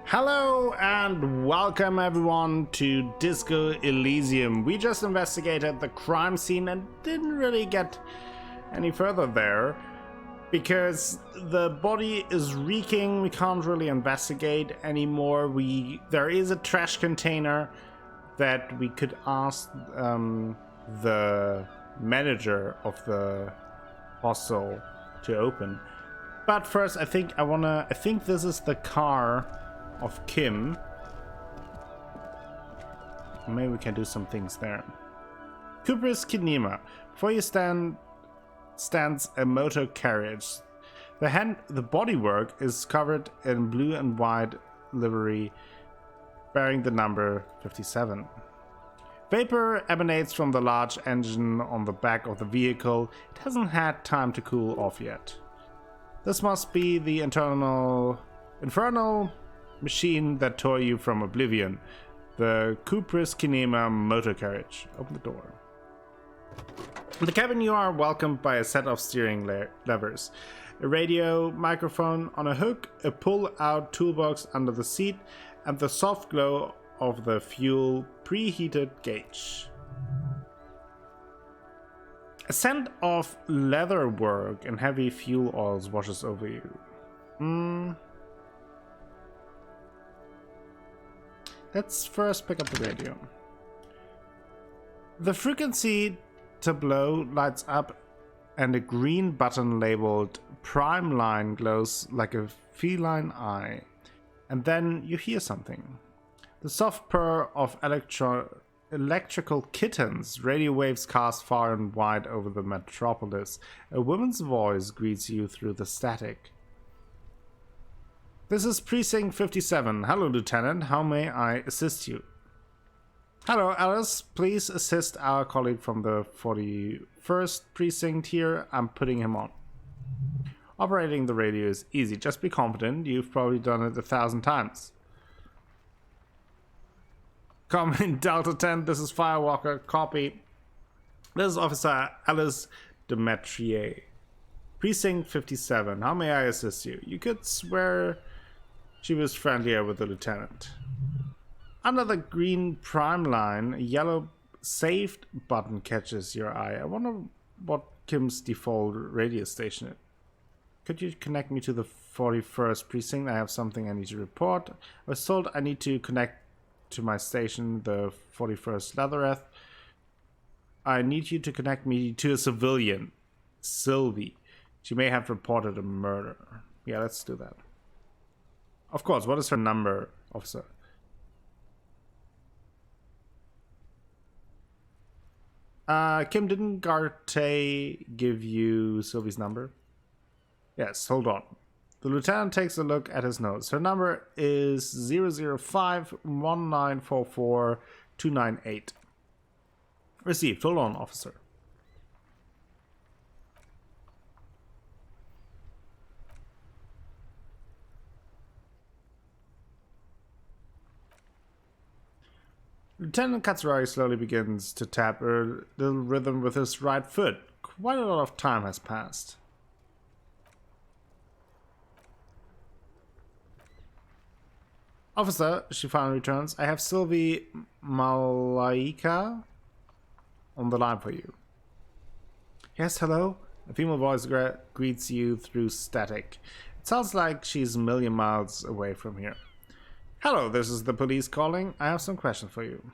Hello and welcome everyone to Disco Elysium. We just investigated the crime scene and didn't really get any further there because the body is reeking. We can't really investigate anymore. There is a trash container that we could ask the manager of the hostel to open. But first I think this is the car of Kim. Maybe we can do some things there. Kubris Kinema. Before you stands a motor carriage. The bodywork is covered in blue and white livery bearing the number 57. Vapor emanates from the large engine on the back of the vehicle. It hasn't had time to cool off yet. This must be the infernal machine that tore you from oblivion. The Kubris Kinema motor carriage. Open the door. In the cabin you are welcomed by a set of steering levers. A radio microphone on a hook, a pull-out toolbox under the seat, and the soft glow of the fuel preheated gauge. A scent of leather work and heavy fuel oils washes over you. Let's first pick up the radio. The frequency tableau lights up and a green button labeled Prime Line glows like a feline eye. And then you hear something. The soft purr of electrical kittens. Radio waves cast far and wide over the metropolis. A woman's voice greets you through the static. This is Precinct 57. Hello, Lieutenant. How may I assist you? Hello, Alice. Please assist our colleague from the 41st Precinct here. I'm putting him on. Operating the radio is easy. Just be confident. You've probably done it 1,000 times. Come in, Delta 10. This is Firewalker. Copy. This is Officer Alice Demetrier. Precinct 57. How may I assist you? You could swear she was friendlier with the lieutenant. Under the green prime line, a yellow saved button catches your eye. I wonder what Kim's default radio station is. Could you connect me to the 41st precinct? I have something I need to report. I was told I need to connect to my station, the 41st Leathereth. I need you to connect me to a civilian, Sylvie. She may have reported a murder. Yeah, let's do that. Of course, what is her number, officer? Kim, didn't Garte give you Sylvie's number? Yes, hold on. The lieutenant takes a look at his notes. Her number is 005-1944-298. Received. Hold on, officer. Lieutenant Katsuragi slowly begins to tap a little rhythm with his right foot. Quite a lot of time has passed. Officer, she finally returns. I have Sylvie Malaika on the line for you. Yes, hello? A female voice greets you through static. It sounds like she's a million miles away from here. Hello, this is the police calling. I have some questions for you.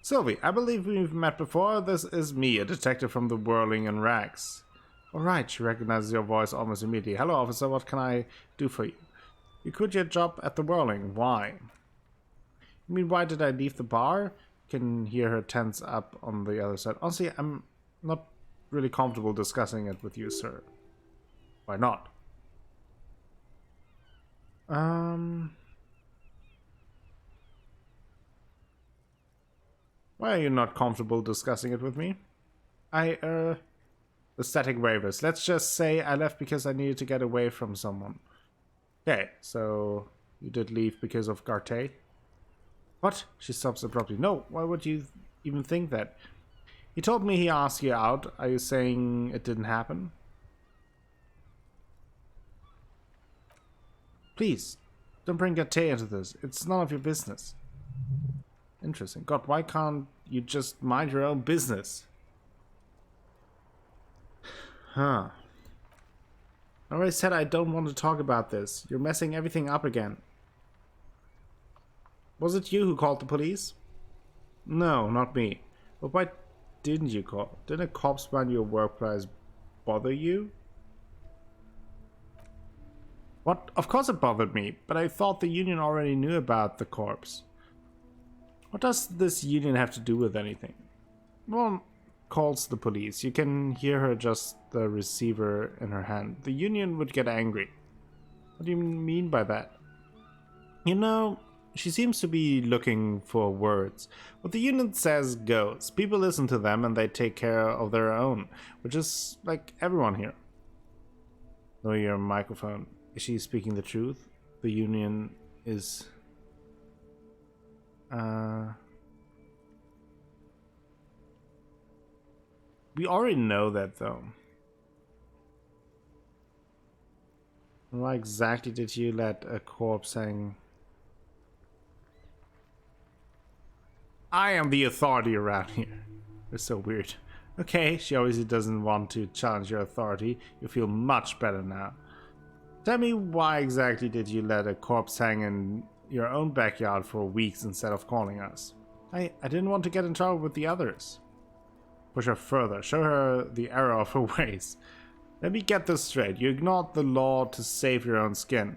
Sylvie, I believe we've met before. This is me, a detective from the Whirling in Rags. Alright, she recognizes your voice almost immediately. Hello, officer, what can I do for you? You quit your job at the Whirling. Why? You mean, why did I leave the bar? You can hear her tense up on the other side. Honestly, I'm not really comfortable discussing it with you, sir. Why not? Why are you not comfortable discussing it with me? The static waivers. Let's just say I left because I needed to get away from someone. Okay, so you did leave because of Garte? What? She stops abruptly. No, why would you even think that? He told me he asked you out. Are you saying it didn't happen? Please, don't bring Gate into this. It's none of your business. Interesting. God, why can't you just mind your own business? Huh. I already said I don't want to talk about this. You're messing everything up again. Was it you who called the police? No, not me. But why didn't you call? Didn't a corpse around your workplace bother you? What? Of course it bothered me, but I thought the union already knew about the corpse. What does this union have to do with anything? Well, calls the police. You can hear her adjust the receiver in her hand. The union would get angry. What do you mean by that? You know, she seems to be looking for words. What the union says goes. People listen to them and they take care of their own, which is like everyone here. Lower your microphone. Is she speaking the truth? The union is... We already know that, though. Why exactly did you let a corpse hang? I am the authority around here. It's so weird. Okay, she obviously doesn't want to challenge your authority. You feel much better now. Tell me, why exactly did you let a corpse hang in your own backyard for weeks instead of calling us? I didn't want to get in trouble with the others. Push her further. Show her the error of her ways. Let me get this straight. You ignored the law to save your own skin.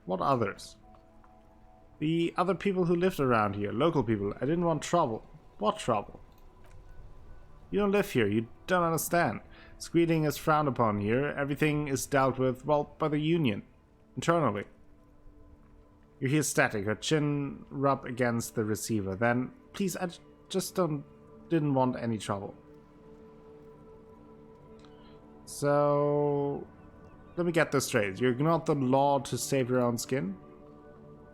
What others? The other people who lived around here. Local people. I didn't want trouble. What trouble? You don't live here. You don't understand. Squealing is frowned upon here. Everything is dealt with, well, by the union. Internally. You hear static. Her chin rub against the receiver. Then, please, I just didn't want any trouble. So, let me get this straight. You ignored the law to save your own skin?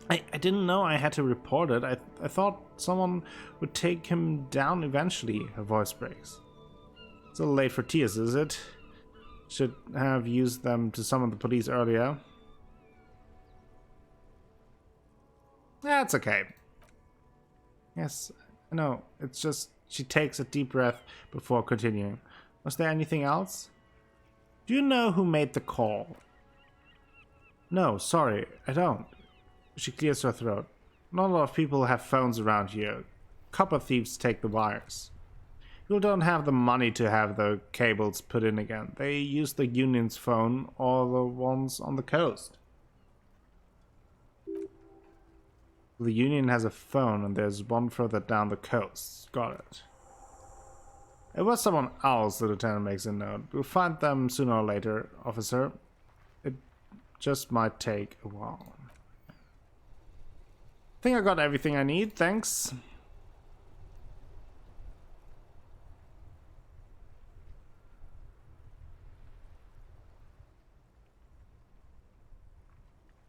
I didn't know I had to report it. I thought someone would take him down eventually. Her voice breaks. It's a little late for tears, is it? Should have used them to summon the police earlier. That's okay. Yes, I know. It's just she takes a deep breath before continuing. Was there anything else? Do you know who made the call? No, sorry, I don't. She clears her throat. Not a lot of people have phones around here. Copper thieves take the wires. People don't have the money to have the cables put in again. They use the union's phone or the ones on the coast. The union has a phone and there's one further down the coast. Got it. It was someone else, the lieutenant makes a note. We'll find them sooner or later, officer. It just might take a while. I think I got everything I need, thanks.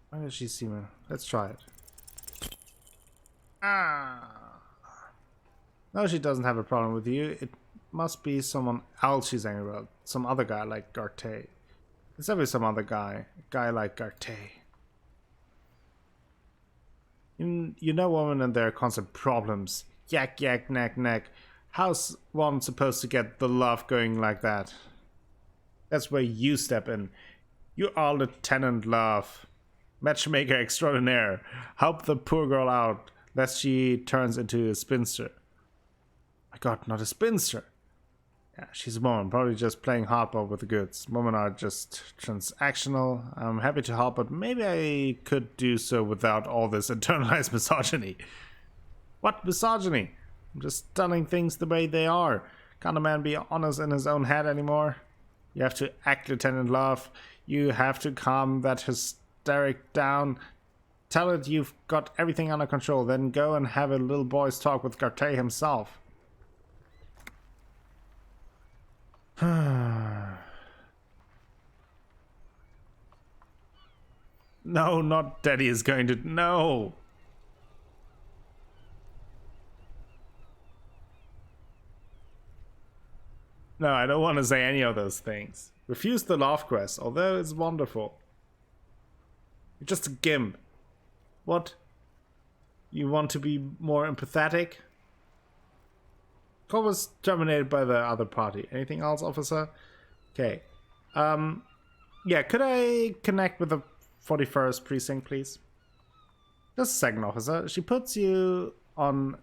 Why does she see me? Let's try it. No, she doesn't have a problem with you. It must be someone else she's angry about. Some other guy like Garte. It's always some other guy. A guy like Garte. You know women and their constant problems. Yak, yak, knack, knack. How's one supposed to get the love going like that? That's where you step in. You are Lieutenant Love. Matchmaker extraordinaire. Help the poor girl out, lest she turns into a spinster. My god, not a spinster. Yeah, she's a woman, probably just playing hardball with the goods. Women are just transactional. I'm happy to help, but maybe I could do so without all this internalized misogyny. What misogyny? I'm just telling things the way they are. Can't a man be honest in his own head anymore? You have to act, Lieutenant Love. You have to calm that hysteric down. Tell it you've got everything under control, then go and have a little boy's talk with Garte himself. No, not Daddy is going to... No! No, I don't want to say any of those things. Refuse the love quest, although it's wonderful. You're just a gimp. What? You want to be more empathetic? Call was terminated by the other party. Anything else, officer? Okay. Yeah, could I connect with the 41st precinct, please? Just a second, officer. She puts you on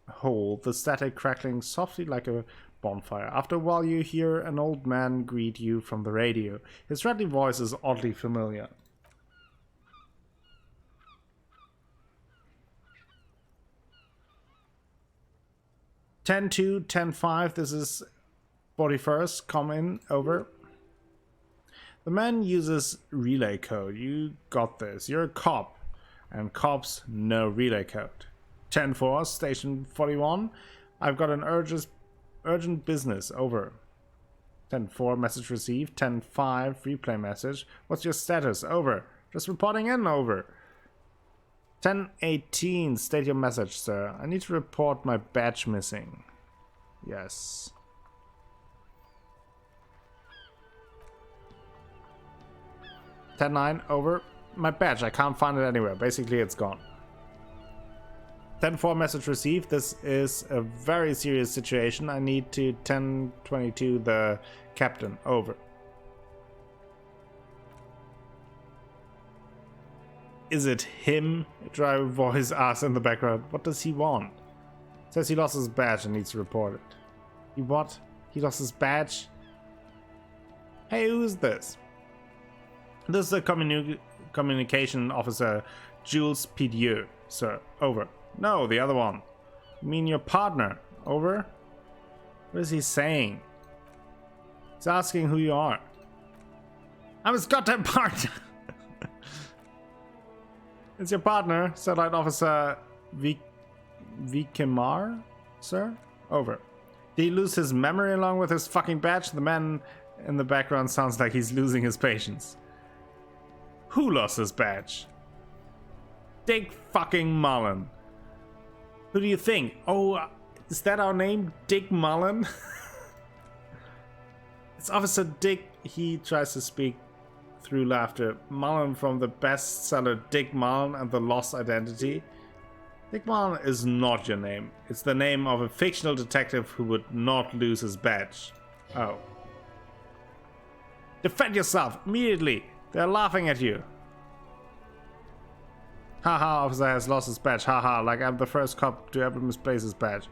hold, the static crackling softly like a bonfire. After a while, you hear an old man greet you from the radio. His rattly voice is oddly familiar. "10-2, 10-5, this is 41st, come in, over." The man uses relay code. You got this. You're a cop. And cops know relay code. 10-4, station 41. I've got an urgent business, over. 10-4, message received. 10-5, replay message. What's your status? Over. Just reporting in, over. 10-18, state your message, sir. I need to report my badge missing. Yes. 10-9, over. My badge, I can't find it anywhere. Basically, it's gone. 10-4, message received. This is a very serious situation. I need to 10-22 the captain, over. Is it him? A dry voice asks in the background. What does he want? Says he lost his badge and needs to report it. He what? He lost his badge? Hey, who is this? This is the communication officer, Jules Pidieu, sir. Over. No, the other one. You mean your partner? Over. What is he saying? He's asking who you are. I'm his goddamn partner. It's your partner, Satellite Officer Vikimar, sir? Over. Did he lose his memory along with his fucking badge? The man in the background sounds like he's losing his patience. Who lost his badge? Dick fucking Mullen. Who do you think? Oh, is that our name? Dick Mullen? It's Officer Dick. He tries to speak through laughter. Mullen from the bestseller Dick Mullen and the Lost Identity. Dick Mullen is not your name. It's the name of a fictional detective who would not lose his badge. Oh. Defend yourself immediately. They're laughing at you. Haha, officer has lost his badge. Haha, like I'm the first cop to ever misplace his badge.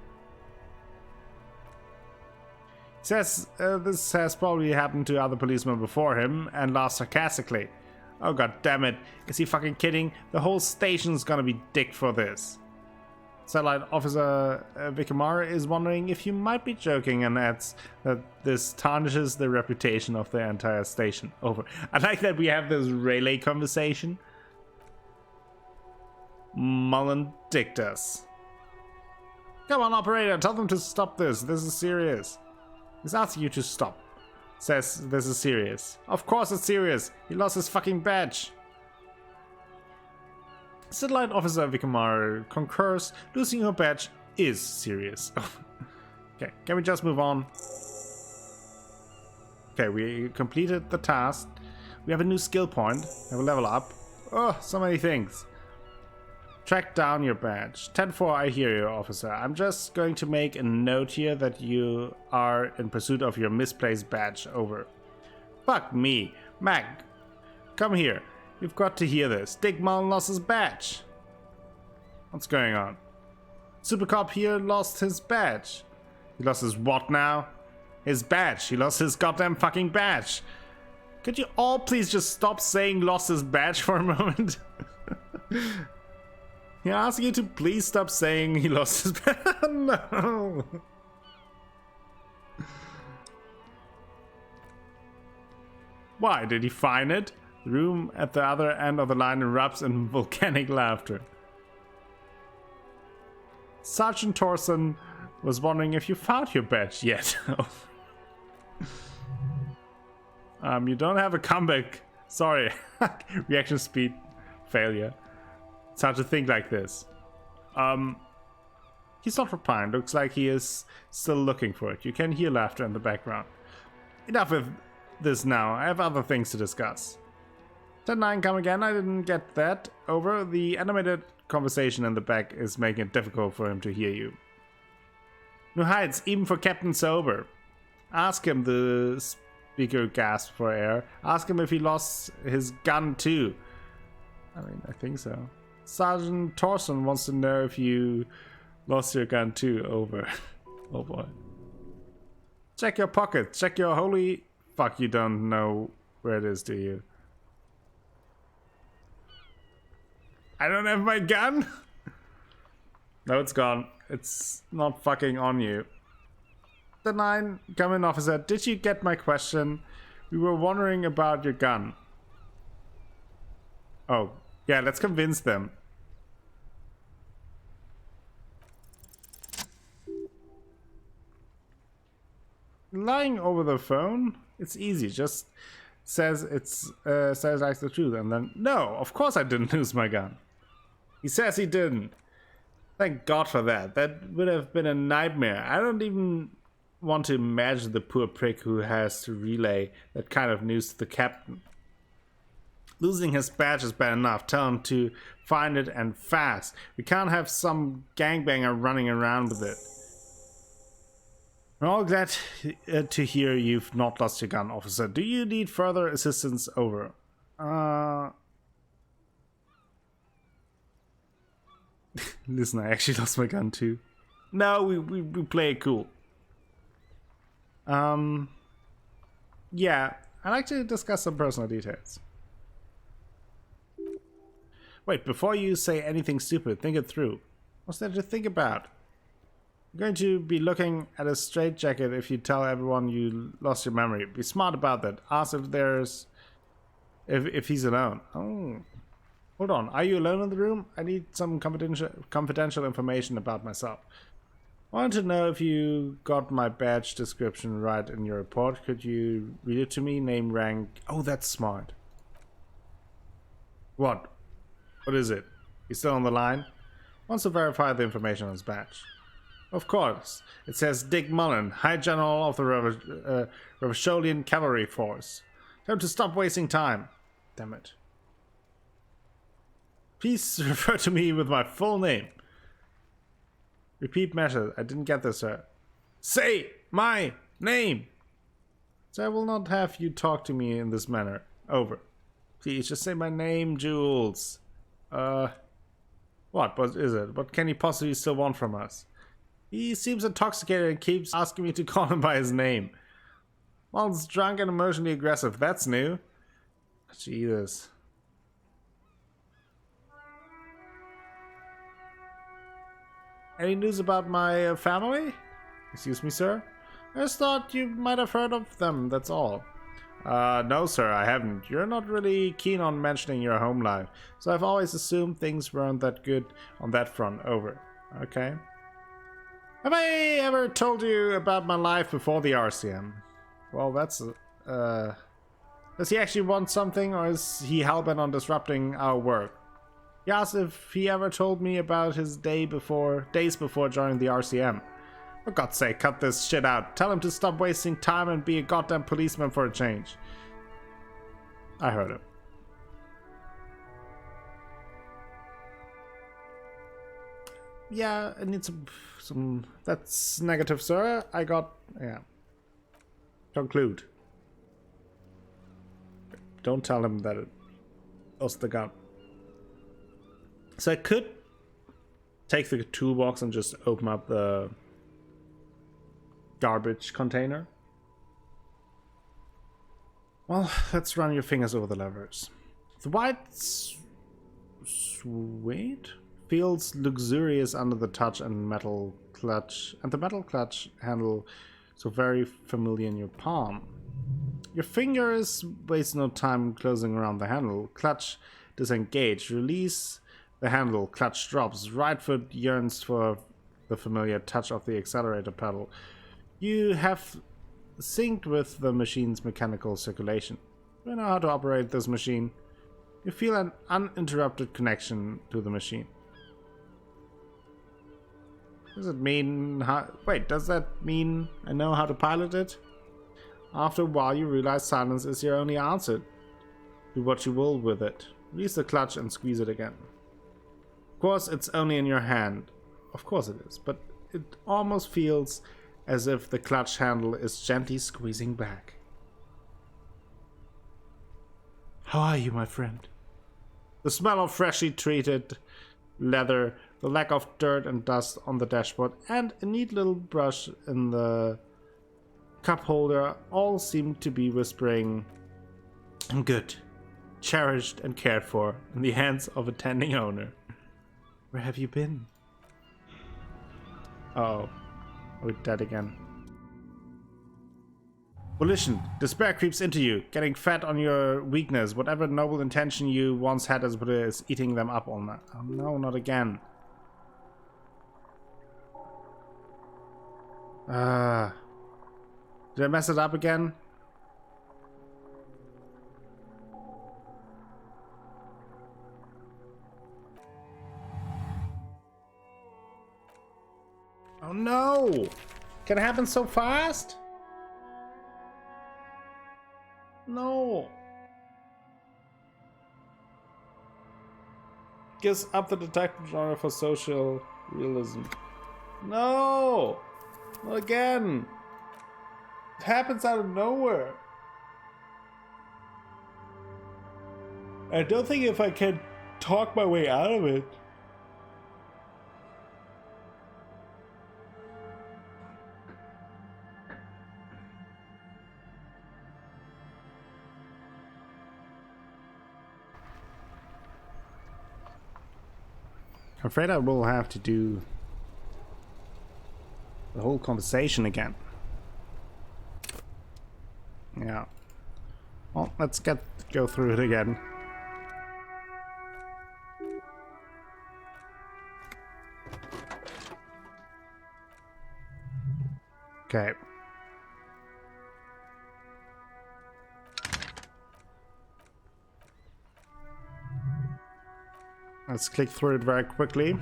He says this has probably happened to other policemen before him and laughs sarcastically. Oh god damn it. Is he fucking kidding? The whole station's gonna be dick for this. Satellite Officer Vikimar is wondering if you might be joking and adds that this tarnishes the reputation of the entire station. Over. I like that we have this relay conversation. Mullen dicked us. Come on, operator, tell them to stop this. This is serious. He's asking you to stop. Says this is serious. Of course it's serious. He lost his fucking badge. Satellite Officer Vikimar concurs. Losing your badge is serious. Okay, can we just move on? Okay, we completed the task. We have a new skill point. We have a level up. Oh, so many things. Track down your badge. 10-4, I hear you, officer. I'm just going to make a note here that you are in pursuit of your misplaced badge. Over. Fuck me. Mag, come here. You've got to hear this. Dick Mullen lost his badge. What's going on? Super Cop here lost his badge. He lost his what now? His badge. He lost his goddamn fucking badge. Could you all please just stop saying lost his badge for a moment? He asks you to please stop saying he lost his badge. No. Why, did he find it? The room at the other end of the line erupts in volcanic laughter. Sergeant Thorson was wondering if you found your badge yet. You don't have a comeback. Sorry. Reaction speed failure. It's hard to think like this. He's not replying. Looks like he is still looking for it. You can hear laughter in the background. Enough of this now. I have other things to discuss. 10-9, come again. I didn't get that. Over. The animated conversation in the back is making it difficult for him to hear you. No heights, even for Captain Sober. Ask him, the speaker gasped for air. Ask him if he lost his gun too. I mean, I think so. Sergeant Thorson wants to know if you lost your gun too. Over. Oh boy. Check your pockets. Check your holy... Fuck, you don't know where it is, do you? I don't have my gun? No, it's gone. It's not fucking on you. The 9, come in, officer. Did you get my question? We were wondering about your gun. Oh, yeah, let's convince them. Lying over the phone? It's easy. Just says like the truth, and then no, of course I didn't lose my gun. He says he didn't. Thank God for that. That would have been a nightmare. I don't even want to imagine the poor prick who has to relay that kind of news to the captain. Losing his badge is bad enough. Tell him to find it and fast. We can't have some gangbanger running around with it. I'm all glad to hear you've not lost your gun, officer. Do you need further assistance? Over. Listen, I actually lost my gun too. No, we play it cool. Yeah, I'd like to discuss some personal details. Wait, before you say anything stupid, think it through. What's there to think about? You're going to be looking at a straitjacket if you tell everyone you lost your memory. Be smart about that. Ask if he's alone. Oh. Hold on. Are you alone in the room? I need some confidential information about myself. I wanted to know if you got my badge description right in your report. Could you read it to me? Name, rank. Oh, that's smart. What? What is it? You still on the line? Wants to verify the information on his badge. Of course. It says Dick Mullen, High General of the Revacholian Cavalry Force. Tell him to stop wasting time. Damn it. Please refer to me with my full name. Repeat measure. I didn't get this, sir. Say my name! So I will not have you talk to me in this manner. Over. Please, just say my name, Jules. What is it? What can he possibly still want from us? He seems intoxicated and keeps asking me to call him by his name. Well, it's drunk and emotionally aggressive. That's new. Jesus. Any news about my family? Excuse me, sir? I just thought you might have heard of them, that's all. No, sir, I haven't. You're not really keen on mentioning your home life, so I've always assumed things weren't that good on that front. Over. Okay. Have I ever told you about my life before the RCM? Well, that's... Does he actually want something, or is he hellbent on disrupting our work? He asked if he ever told me about his days before joining the RCM. For God's sake, cut this shit out. Tell him to stop wasting time and be a goddamn policeman for a change. I heard him. Yeah, I need some... That's negative, sir. I got... Yeah. Conclude. Don't tell him that it was the gun. So I could take the toolbox and just open up the garbage container. Well, let's run your fingers over the levers. The white suede feels luxurious under the touch and metal clutch, and the metal clutch handle so very familiar in your palm. Your fingers waste no time closing around the handle. Clutch disengage. Release the handle. Clutch drops. Right foot yearns for the familiar touch of the accelerator pedal. You have synced with the machine's mechanical circulation. You know how to operate this machine. You feel an uninterrupted connection to the machine. Does it mean... Wait, does that mean I know how to pilot it? After a while you realize silence is your only answer. Do what you will with it. Release the clutch and squeeze it again. Of course, it's only in your hand. Of course it is, but it almost feels as if the clutch handle is gently squeezing back. How are you, my friend? The smell of freshly treated leather, the lack of dirt and dust on the dashboard, and a neat little brush in the cup holder all seem to be whispering, "I'm good, cherished and cared for in the hands of a tending owner." Where have you been? Uh-oh. We're dead again. Volition. Despair creeps into you, getting fat on your weakness. Whatever noble intention you once had as Buddha is eating them up all night. Oh no, not again. Did I mess it up again? Oh no! Can it happen so fast? No. Gives up the detective genre for social realism. No! Not again! It happens out of nowhere. I don't think if I can talk my way out of it. I'm afraid I will have to do the whole conversation again. Yeah. Well, let's go through it again. Okay. Let's click through it very quickly.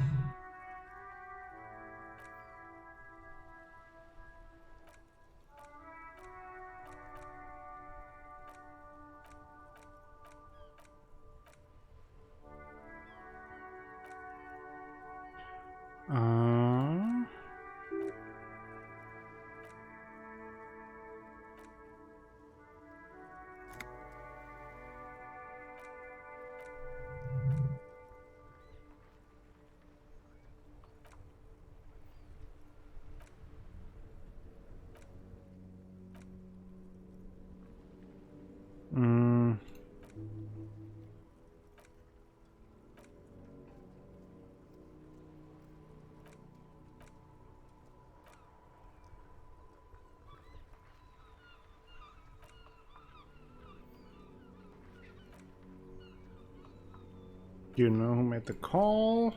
Do you know who made the call?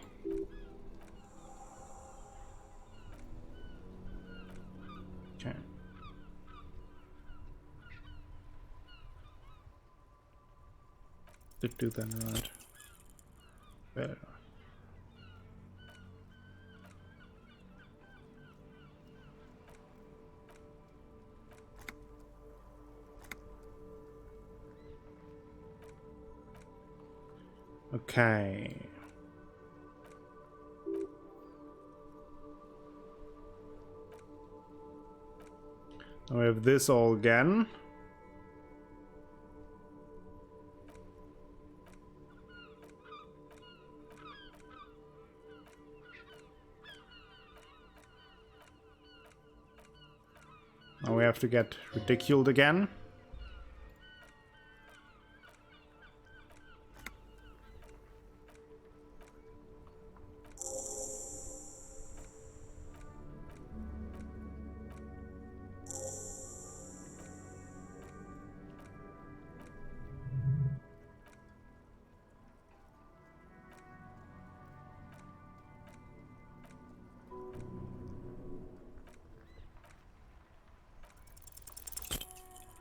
Okay. Did do that right. Better. Okay. Now we have this all again. Now we have to get ridiculed again.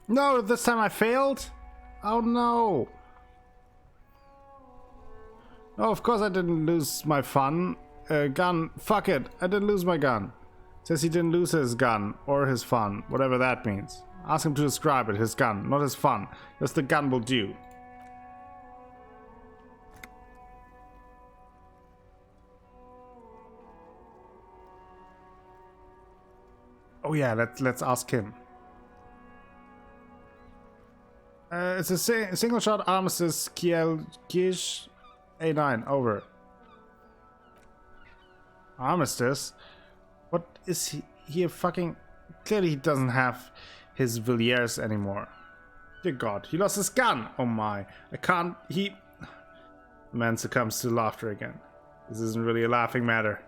No, this time I failed? Oh no. Oh, of course I didn't lose my gun. Fuck it, I didn't lose my gun. Says he didn't lose his gun or his fun, whatever that means. Ask him to describe it, his gun, not his fun. Just the gun will do. Oh yeah, let's ask him. It's a single shot armistice. Kiel Gish A9 over. Armistice? What is he a fucking... Clearly he doesn't have his Villiers anymore. Dear God, he lost his gun! Oh my, I can't... The man succumbs to laughter again. This isn't really a laughing matter.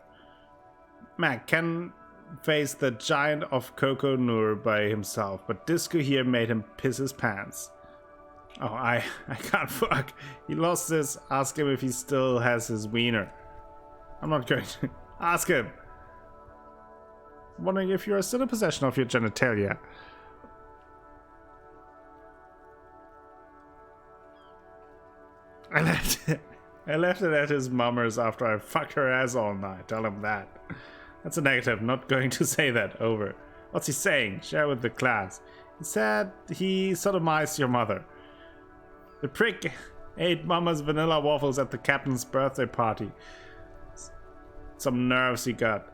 Man can face the giant of Coco Nur by himself, but Disco here made him piss his pants. Oh, I can't fuck. He lost this. Ask him if he still has his wiener. I'm not going to... Ask him. I'm wondering if you are still in possession of your genitalia. I left it at his mummer's after I fucked her ass all night. Tell him that. That's a negative. Not going to say that. Over. What's he saying? Share with the class. He said he sodomized your mother. The prick ate Mama's vanilla waffles at the captain's birthday party. Some nerves he got.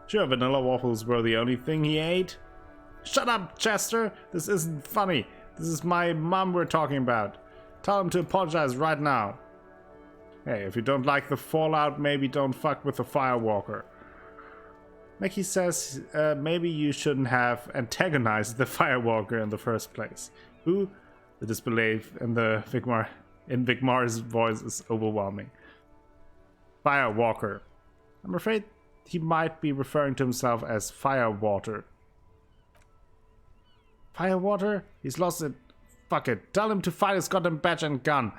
Sure, vanilla waffles were the only thing he ate? Shut up, Chester! This isn't funny. This is my mom we're talking about. Tell him to apologize right now. Hey, if you don't like the fallout, maybe don't fuck with the Firewalker. Mickey says maybe you shouldn't have antagonized the Firewalker in the first place. Who? The disbelief in Vigmar's voice is overwhelming. Firewalker. I'm afraid he might be referring to himself as Firewater. Firewater? He's lost it. Fuck it. Tell him to fight his goddamn badge and gun.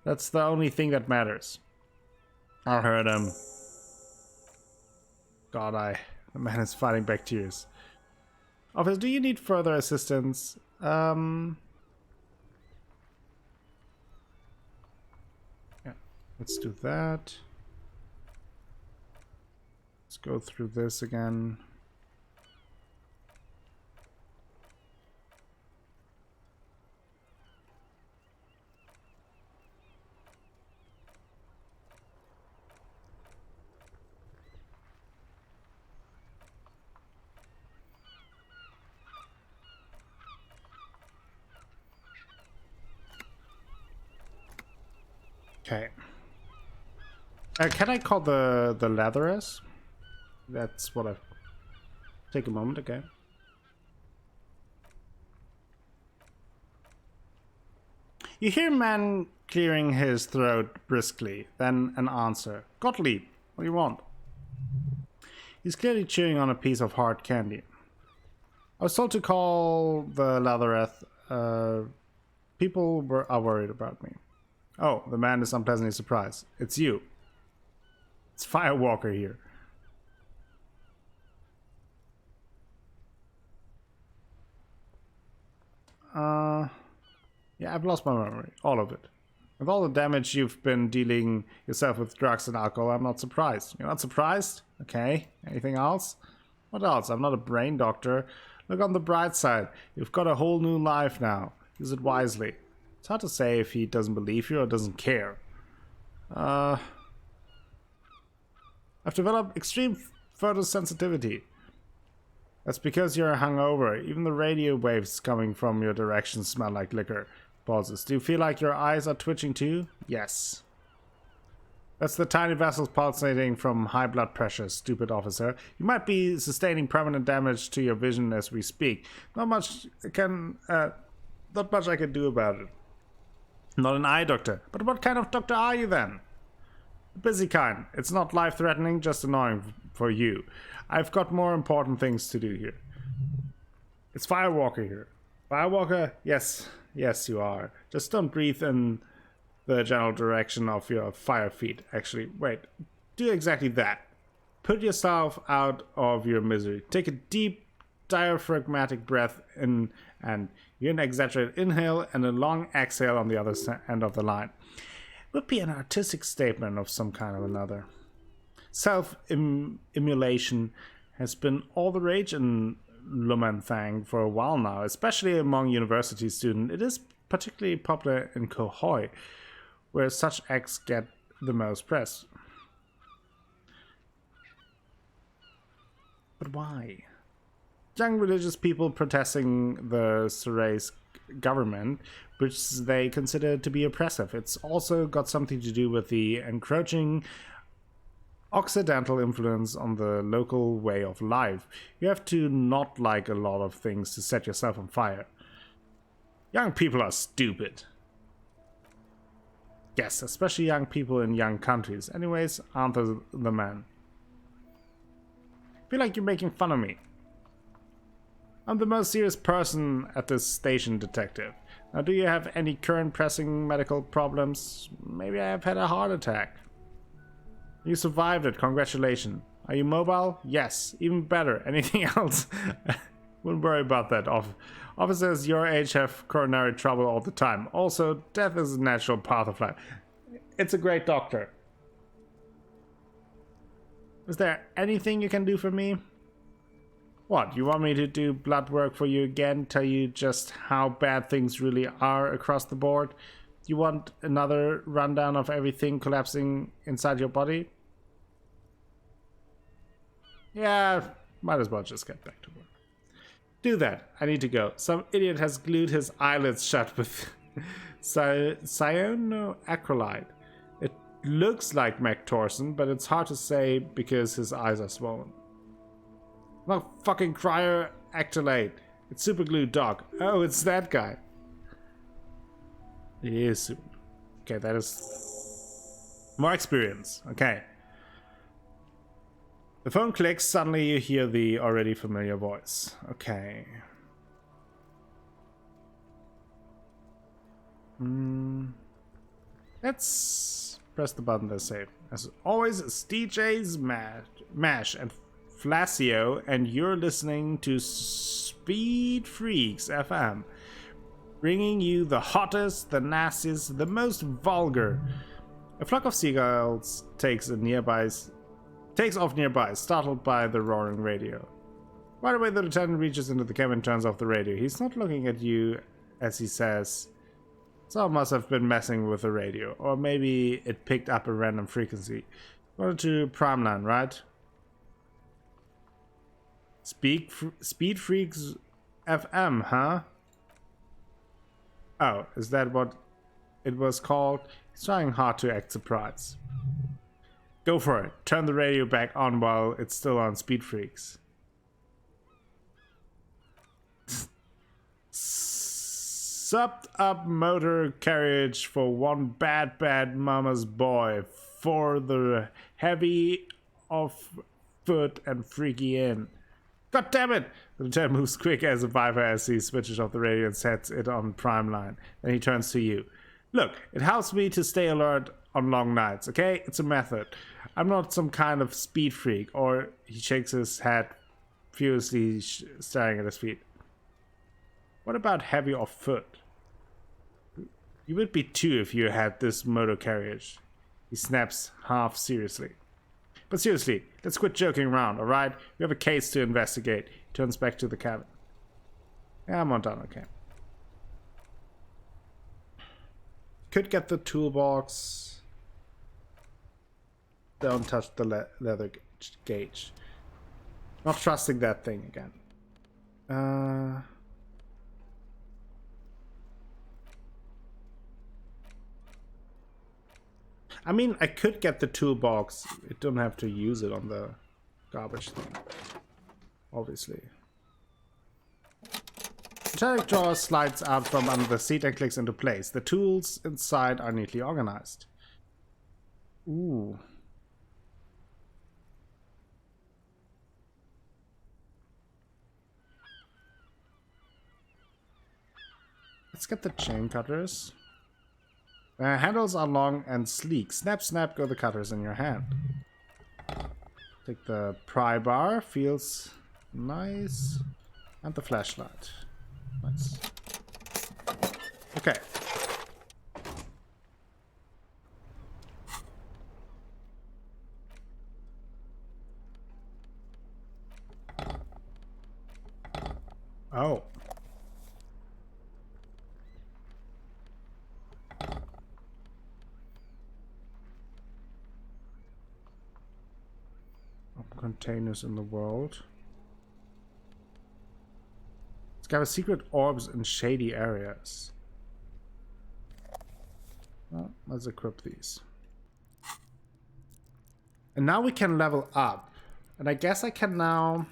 That's the only thing that matters. I'll hurt him. God, the man is fighting back tears. Officer, do you need further assistance? Yeah, let's do that. Let's go through this again. Okay. Can I call the Leatheress? That's what I... Take a moment, okay. You hear man clearing his throat briskly, then an answer. Gottlieb, what do you want? He's clearly chewing on a piece of hard candy. I was told to call the Leatheress. People are worried about me. Oh, the man is unpleasantly surprised. It's you. It's Firewalker here. Yeah, I've lost my memory. All of it. With all the damage you've been dealing yourself with drugs and alcohol, I'm not surprised. You're not surprised? Okay. Anything else? What else? I'm not a brain doctor. Look on the bright side. You've got a whole new life now. Use it wisely. It's hard to say if he doesn't believe you or doesn't care. I've developed extreme photosensitivity. That's because you're hungover. Even the radio waves coming from your direction smell like liquor. Pauses. Do you feel like your eyes are twitching too? Yes. That's the tiny vessels pulsating from high blood pressure, stupid officer. You might be sustaining permanent damage to your vision as we speak. Not much I can do about it. Not an eye doctor. But what kind of doctor are you then? The busy kind. It's not life-threatening, just annoying for you. I've got more important things to do here. It's Firewalker here. Firewalker? Yes. Yes, you are. Just don't breathe in the general direction of your fire feet. Actually, wait. Do exactly that. Put yourself out of your misery. Take a deep, diaphragmatic breath in and you're an exaggerated inhale and a long exhale on the other end of the line. It would be an artistic statement of some kind or another. Self-immolation has been all the rage in Lumenthang for a while now, especially among university students. It is particularly popular in Kohoi, where such acts get the most press. But why? young religious people protesting the Surrey's government, which they consider to be oppressive. It's also got something to do with the encroaching Occidental influence on the local way of life. You have to not like a lot of things to set yourself on fire. Young people are stupid. Yes, especially young people in young countries. Anyways, aren't the man. I feel like you're making fun of me. I'm the most serious person at this station, detective. Now, do you have any current pressing medical problems? Maybe I have had a heart attack. You survived it, congratulations. Are you mobile? Yes, even better. Anything else? Wouldn't worry about that. Officers your age have coronary trouble all the time. Also, death is a natural path of life. It's a great doctor. Is there anything you can do for me? What, you want me to do blood work for you again? Tell you just how bad things really are across the board? You want another rundown of everything collapsing inside your body? Yeah, might as well just get back to work. Do that. I need to go. Some idiot has glued his eyelids shut with cyanoacrylate. It looks like Mactorson, but it's hard to say because his eyes are swollen. Not fucking cryoacrylate. It's super glue, Doc. Oh, it's that guy. It is super. Okay, that is more experience. Okay. The phone clicks. Suddenly you hear the already familiar voice. Okay. Let's press the button to save. As always, it's DJ's Mash and Flacio, and you're listening to Speed Freaks FM, bringing you the hottest, the nastiest, the most vulgar. A flock of seagulls takes off nearby, startled by the roaring radio. Right away, the lieutenant reaches into the cabin and turns off the radio. He's not looking at you as he says, "Someone must have been messing with the radio, or maybe it picked up a random frequency. Wanted to Primeline, right? Speed Freaks FM, huh? Oh, is that what it was called?" He's trying hard to act surprised. Go for it. Turn the radio back on while it's still on Speed Freaks. Supped up motor carriage for one bad mama's boy. For the heavy of foot and freaky in. God damn it! The lieutenant moves quick as a viper as he switches off the radio and sets it on Primeline. Then he turns to you. Look, it helps me to stay alert on long nights, okay? It's a method. I'm not some kind of speed freak. Or he shakes his head, furiously staring at his feet. What about heavy of foot? You would be too if you had this motor carriage. He snaps half seriously. But seriously, let's quit joking around, alright? We have a case to investigate. He turns back to the cabin. Yeah, I'm all done, okay. Could get the toolbox. Don't touch the leather gauge. Not trusting that thing again. I mean, I could get the toolbox. I don't have to use it on the garbage thing. Obviously. The metallic drawer slides out from under the seat and clicks into place. The tools inside are neatly organized. Ooh. Let's get the chain cutters. The handles are long and sleek. Snap, snap, go the cutters in your hand. Take the pry bar. Feels nice. And the flashlight. Nice. Okay. Oh. Containers in the world. Discover secret orbs in shady areas. Well, let's equip these. And now we can level up. And I guess I can now...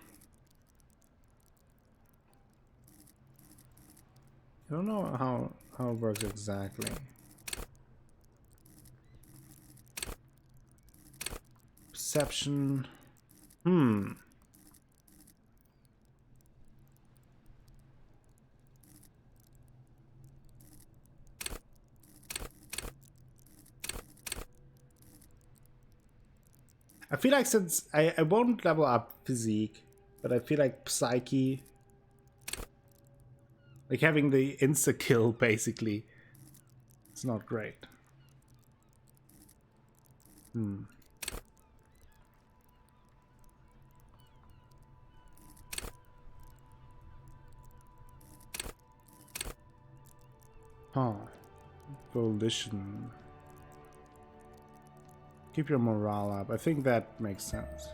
I don't know how it works exactly. Perception. I feel like since I won't level up physique, but I feel like psyche, like having the insta kill basically, it's not great. Huh. Volition. Keep your morale up. I think that makes sense.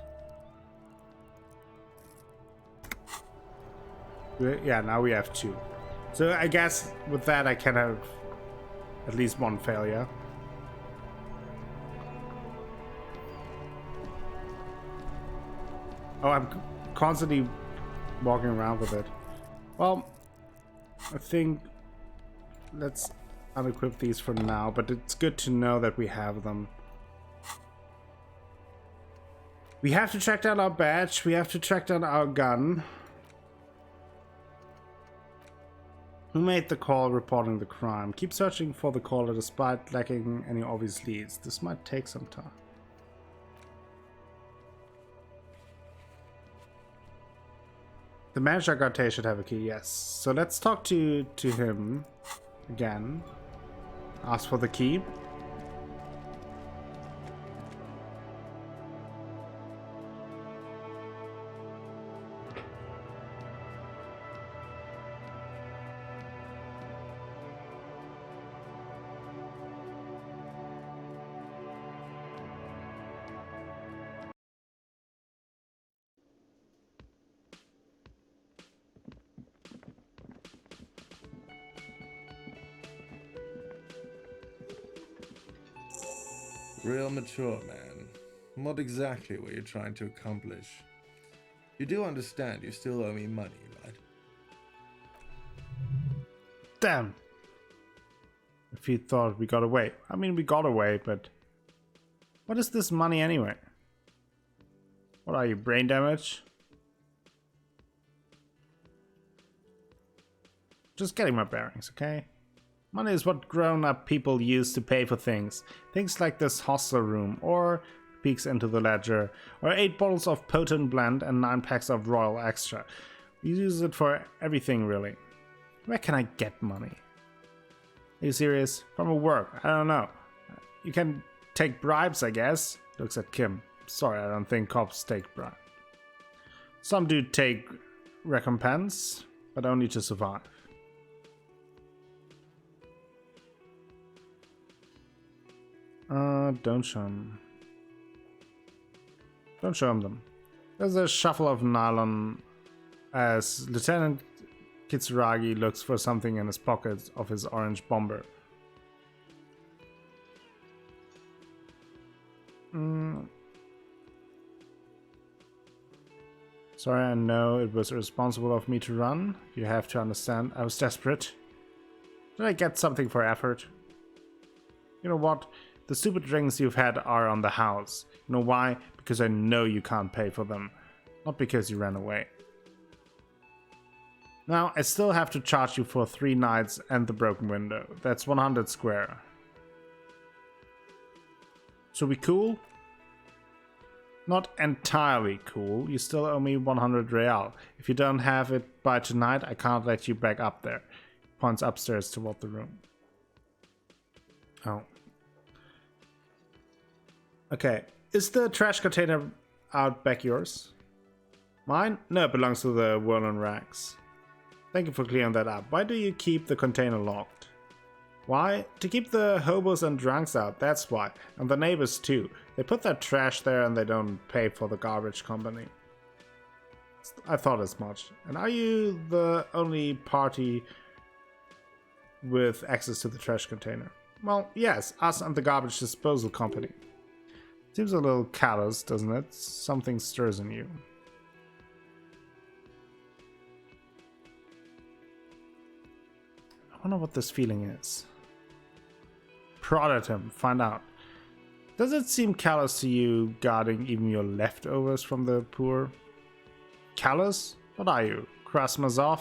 Yeah, now we have 2. So I guess with that I can have at least 1 failure. Oh, I'm constantly walking around with it. Well, I think let's unequip these for now, but it's good to know that we have them. We have to track down our badge. We have to track down our gun. Who made the call reporting the crime? Keep searching for the caller despite lacking any obvious leads. This might take some time. The manager Garte should have a key, yes. So let's talk to him again. Ask for the key. Real mature, man. What exactly were you trying to accomplish? You do understand you still owe me money, right? Damn. If he thought we got away. I mean, we got away, but... What is this money anyway? What are you, brain damage? Just getting my bearings, okay? Money is what grown-up people use to pay for things. Things like this hostel room, or peeks into the ledger, or 8 bottles of potent blend and 9 packs of royal extra. We use it for everything, really. Where can I get money? Are you serious? From a work? I don't know. You can take bribes, I guess. Looks at Kim. Sorry, I don't think cops take bribes. Some do take recompense, but only to survive. Don't show him. Don't show him them. There's a shuffle of nylon as Lieutenant Kitsuragi looks for something in his pocket of his orange bomber. Sorry, I know it was irresponsible of me to run. You have to understand, I was desperate. Did I get something for effort? You know what? The stupid drinks you've had are on the house. You know why? Because I know you can't pay for them. Not because you ran away. Now, I still have to charge you for 3 nights and the broken window. That's 100 square. So we cool? Not entirely cool. You still owe me 100 real. If you don't have it by tonight, I can't let you back up there. Points upstairs toward the room. Oh. Okay. Is the trash container out back yours? Mine? No, it belongs to the whirling rags. Thank you for clearing that up. Why do you keep the container locked? Why? To keep the hobos and drunks out, that's why. And the neighbors too. They put their trash there and they don't pay for the garbage company. I thought as much. And are you the only party with access to the trash container? Well, yes, us and the garbage disposal company. Seems a little callous, doesn't it? Something stirs in you. I wonder what this feeling is. Prod at him, find out. Does it seem callous to you, guarding even your leftovers from the poor? Callous? What are you? Krasmazov?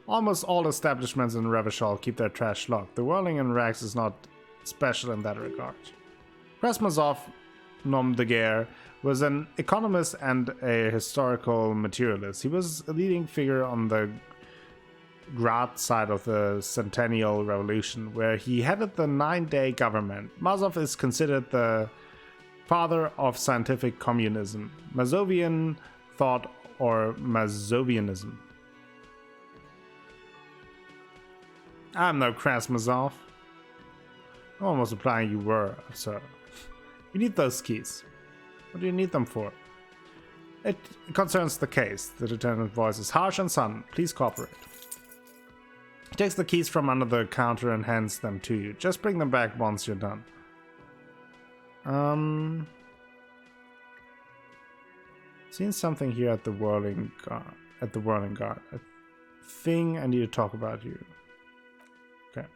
Almost all establishments in Revachol keep their trash locked. The whirling in rags is not special in that regard. Krasmazov, nom de guerre, was an economist and a historical materialist. He was a leading figure on the Grad side of the Centennial Revolution, where he headed the 9-day government. Mazov is considered the father of scientific communism, Mazovian thought, or Mazovianism. I'm no Krasmazov. I'm almost implying you were, sir. You need those keys. What do you need them for? It concerns the case. The lieutenant's voice is harsh and sudden. Please cooperate. He takes the keys from under the counter and hands them to you. Just bring them back once you're done. Seen something here at the whirling guard. A thing I need to talk about you. Okay.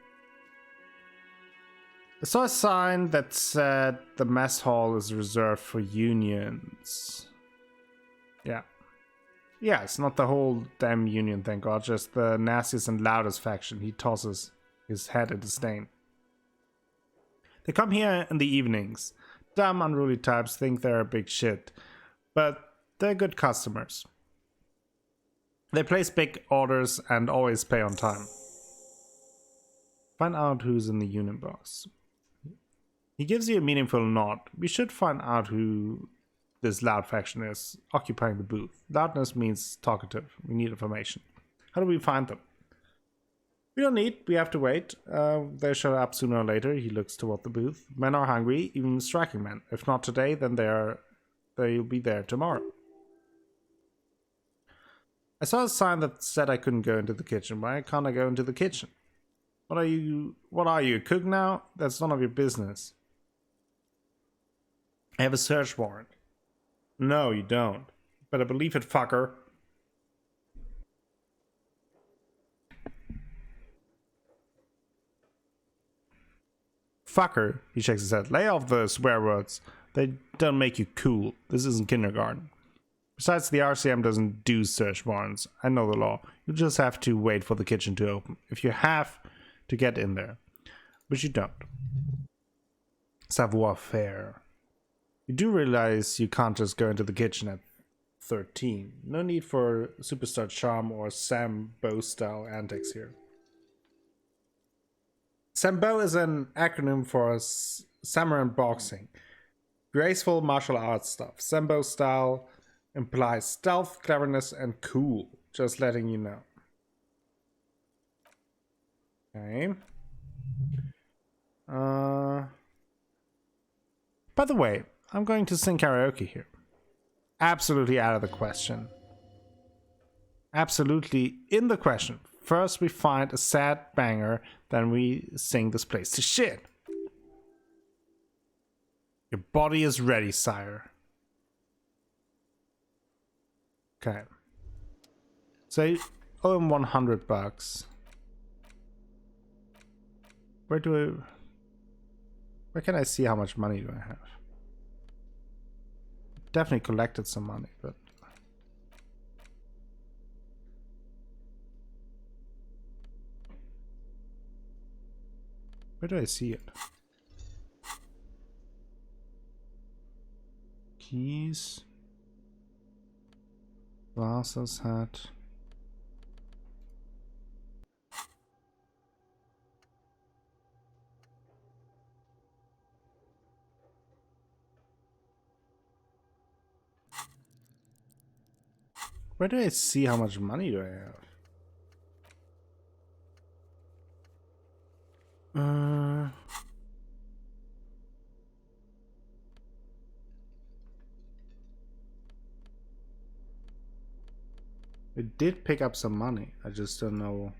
I saw a sign that said the mess hall is reserved for unions. Yeah. Yeah, it's not the whole damn union, thank God, just the nastiest and loudest faction. He tosses his head in disdain. They come here in the evenings. Dumb, unruly types think they're a big shit, but they're good customers. They place big orders and always pay on time. Find out who's in the union box. He gives you a meaningful nod. We should find out who this loud faction is occupying the booth. Loudness means talkative. We need information. How do we find them? We don't need. We have to wait. They show up sooner or later. He looks toward the booth. Men are hungry, even striking men. If not today, then they'll be there tomorrow. I saw a sign that said I couldn't go into the kitchen. Why can't I go into the kitchen? What are you, a cook now? That's none of your business. I have a search warrant. No, you don't. Better believe it, fucker. Fucker, he shakes his head. Lay off the swear words. They don't make you cool. This isn't kindergarten. Besides, the RCM doesn't do search warrants. I know the law. You just have to wait for the kitchen to open. If you have to get in there. But you don't. Savoir faire. You do realize you can't just go into the kitchen at 13. No need for superstar charm or Sambo style antics here. Sambo is an acronym for samurai boxing. Graceful martial arts stuff. Sambo style implies stealth, cleverness, and cool. Just letting you know. Okay. By the way, I'm going to sing karaoke here. Absolutely out of the question. Absolutely in the question. First we find a sad banger, then we sing this place to shit. Your body is ready, sire. Okay. So you owe him $100. Where can I see how much money do I have? Definitely collected some money, but where do I see it? Keys, glasses, hat. Where do I see how much money do I have? It did pick up some money. I just don't know.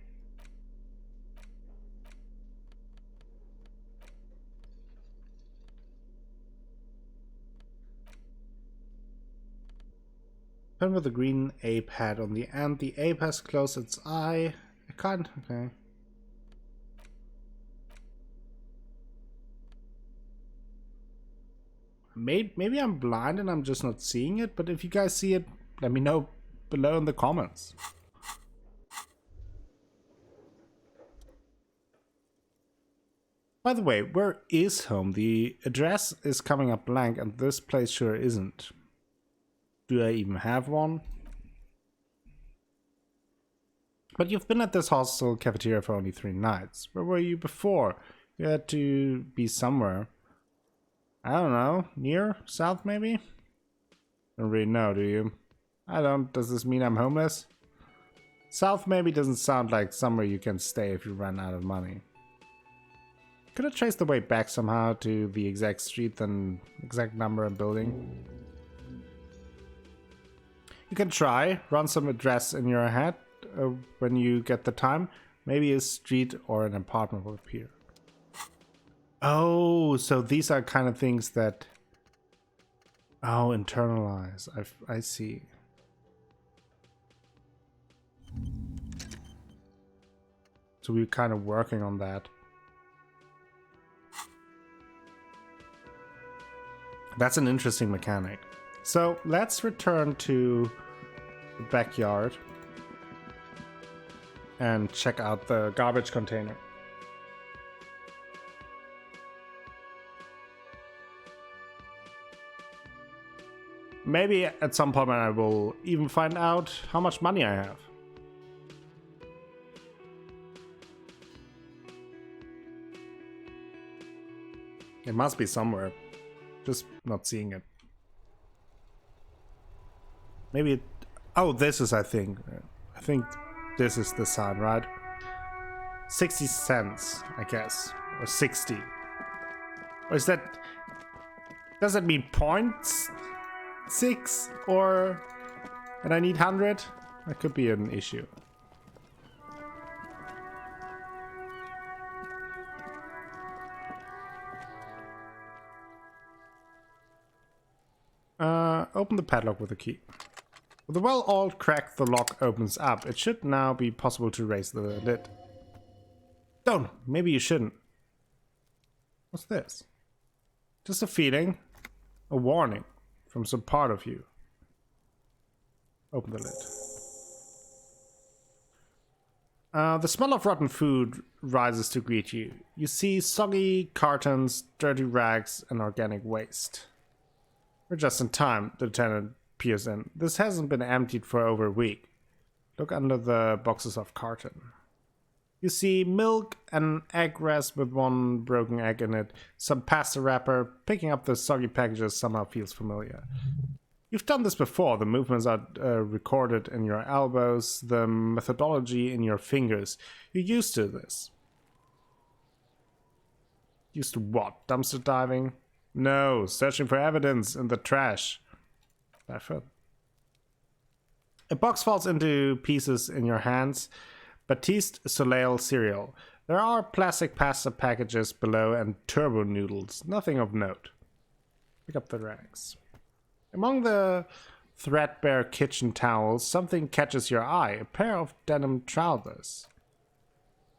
Pen with the green ape hat on the end. The ape has closed its eye. I can't. Okay. Maybe I'm blind and I'm just not seeing it, but if you guys see it, let me know below in the comments. By the way, where is home? The address is coming up blank and this place sure isn't. Do I even have one? But you've been at this hostel cafeteria for only 3 nights. Where were you before? You had to be somewhere. I don't know. Near? South maybe? Don't really know, do you? I don't. Does this mean I'm homeless? South maybe doesn't sound like somewhere you can stay if you run out of money. Could I trace the way back somehow to the exact street and exact number and building? You can try. Run some address in your head when you get the time. Maybe a street or an apartment will appear. Oh, so these are kind of things that... Oh, internalize. I see. So we're kind of working on that. That's an interesting mechanic. So let's return to the backyard and check out the garbage container. Maybe at some point I will even find out how much money I have. It must be somewhere. Just not seeing it. Maybe it... Oh, this is, I think this is the sign, right? 60 cents, I guess. Or 60. Or is that... Does that mean points? 6? Or... And I need 100? That could be an issue. Open the padlock with a key. With a well-oiled crack, the lock opens up. It should now be possible to raise the lid. Don't! Maybe you shouldn't. What's this? Just a feeling. A warning from some part of you. Open the lid. The smell of rotten food rises to greet you. You see soggy cartons, dirty rags, and organic waste. We're just in time, the lieutenant peers in. This hasn't been emptied for over a week. Look under the boxes of carton. You see milk, an egg rest with 1 broken egg in it, some pasta wrapper. Picking up the soggy packages somehow feels familiar. You've done this before. The movements are recorded in your elbows, the methodology in your fingers. You're used to this. Used to what? Dumpster diving? No, searching for evidence in the trash. Barefoot. A box falls into pieces in your hands. Batiste Soleil cereal. There are plastic pasta packages below and turbo noodles. Nothing of note. Pick up the rags. Among the threadbare kitchen towels, something catches your eye. A pair of denim trousers.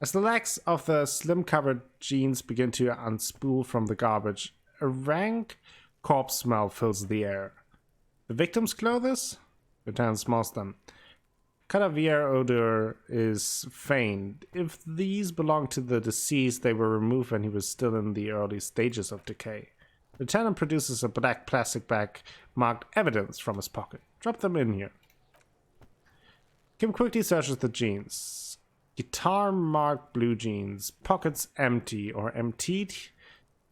As the legs of the slim-covered jeans begin to unspool from the garbage, a rank corpse smell fills the air. The victim's clothes? Lieutenant smells them. Cadaver odor is faint. If these belong to the deceased, they were removed when he was still in the early stages of decay. Lieutenant produces a black plastic bag marked evidence from his pocket. Drop them in here. Kim quickly searches the jeans. Guitar marked blue jeans. Pockets empty or emptied.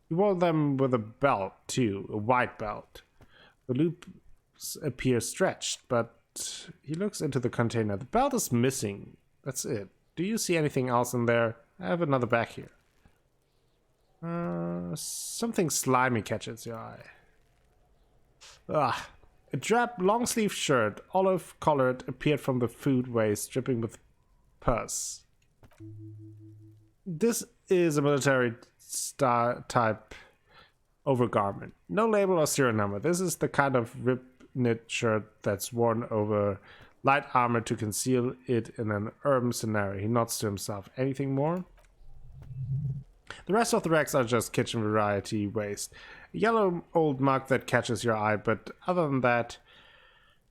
He wore them with a belt, too, a white belt. The loops appear stretched, but he looks into the container. The belt is missing. That's it. Do you see anything else in there? I have another bag here. Something slimy catches your eye. A drab long-sleeved shirt, olive-colored, appeared from the food waste, dripping with pus. This is a military type overgarment. No label or serial number. This is the kind of rib-knit shirt that's worn over light armor to conceal it in an urban scenario. He nods to himself. Anything more? The rest of the racks are just kitchen variety waste. A yellow old mug that catches your eye, but other than that,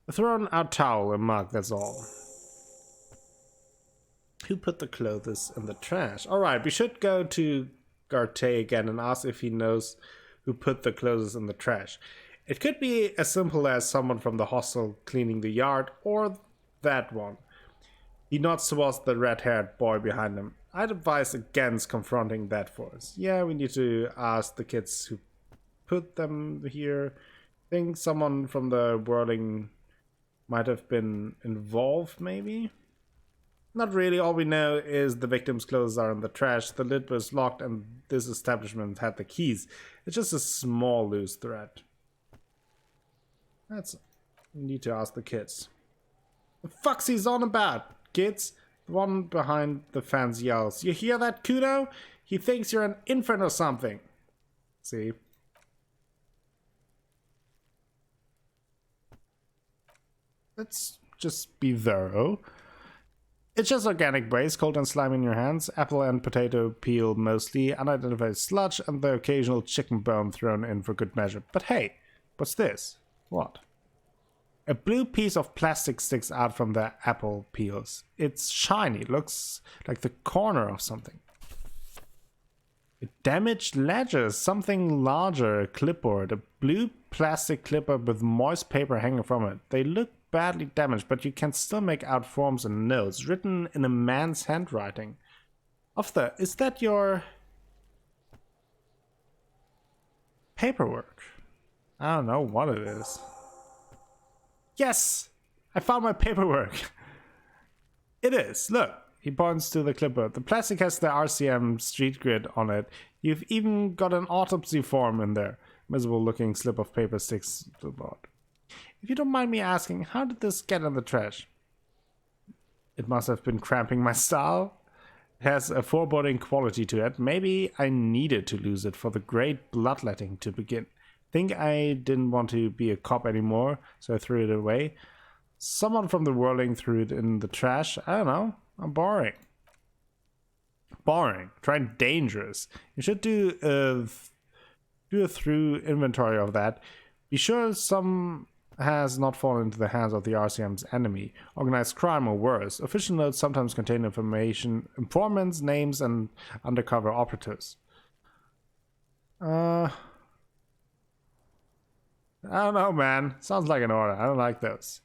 a thrown out towel, a mug, that's all. Who put the clothes in the trash? Alright, we should go to Garte again and ask if he knows who put the clothes in the trash. It could be as simple as someone from the hostel cleaning the yard, or that one. He nods towards the red-haired boy behind him. I'd advise against confronting that force. Yeah, we need to ask the kids who put them here. I think someone from the whirling might have been involved, maybe? Not really. All we know is the victim's clothes are in the trash, the lid was locked, and this establishment had the keys. It's just a small loose thread. We need to ask the kids. The fuck's he's on about, kids? The one behind the fence yells. You hear that, Kudo? He thinks you're an infant or something. See? Let's just be thorough. It's just organic waste, cold and slimy in your hands, apple and potato peel mostly, unidentified sludge, and the occasional chicken bone thrown in for good measure. But hey, what's this? What? A blue piece of plastic sticks out from the apple peels. It's shiny, looks like the corner of something. A damaged ledger, something larger, a clipboard, a blue plastic clipboard with moist paper hanging from it. They look badly damaged, but you can still make out forms and notes written in a man's handwriting. Is that your paperwork? I don't know what it is. Yes! I found my paperwork. It is. Look. He points to the clipboard. The plastic has the RCM street grid on it. You've even got an autopsy form in there. Miserable looking slip of paper sticks to the board. If you don't mind me asking, how did this get in the trash? It must have been cramping my style. It has a foreboding quality to it. Maybe I needed to lose it for the great bloodletting to begin. Think I didn't want to be a cop anymore, so I threw it away. Someone from the whirling threw it in the trash. I don't know. I'm boring. Boring. Trying dangerous. You should do a through inventory of that. Be sure some has not fallen into the hands of the RCM's enemy. Organized crime or worse. Official notes sometimes contain informants, names, and undercover operatives. I don't know, man. Sounds like an order. I don't like those.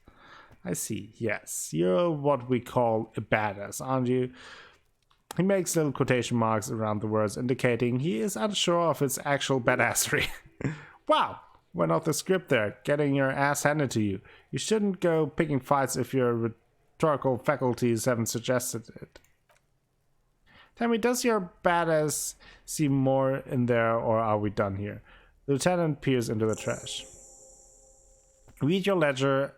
I see. Yes. You're what we call a badass, aren't you? He makes little quotation marks around the words, indicating he is unsure of its actual badassery. Wow. Went off the script there. Getting your ass handed to you. You shouldn't go picking fights if your rhetorical faculties haven't suggested it. Tell me, does your badass see more in there, or are we done here? The lieutenant peers into the trash. Read your ledger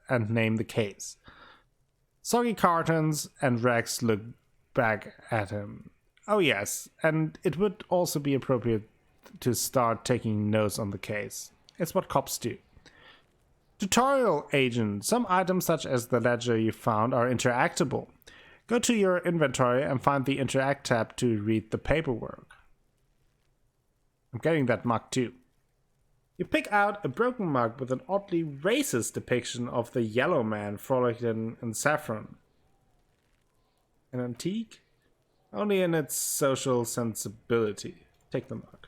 and name the case. Soggy cartons and Rex look back at him. Oh yes, and it would also be appropriate to start taking notes on the case. It's what cops do. Tutorial agent. Some items such as the ledger you found are interactable. Go to your inventory and find the interact tab to read the paperwork. I'm getting that mug too. You pick out a broken mug with an oddly racist depiction of the yellow man frolicking in saffron. An antique? Only in its social sensibility. Take the mug.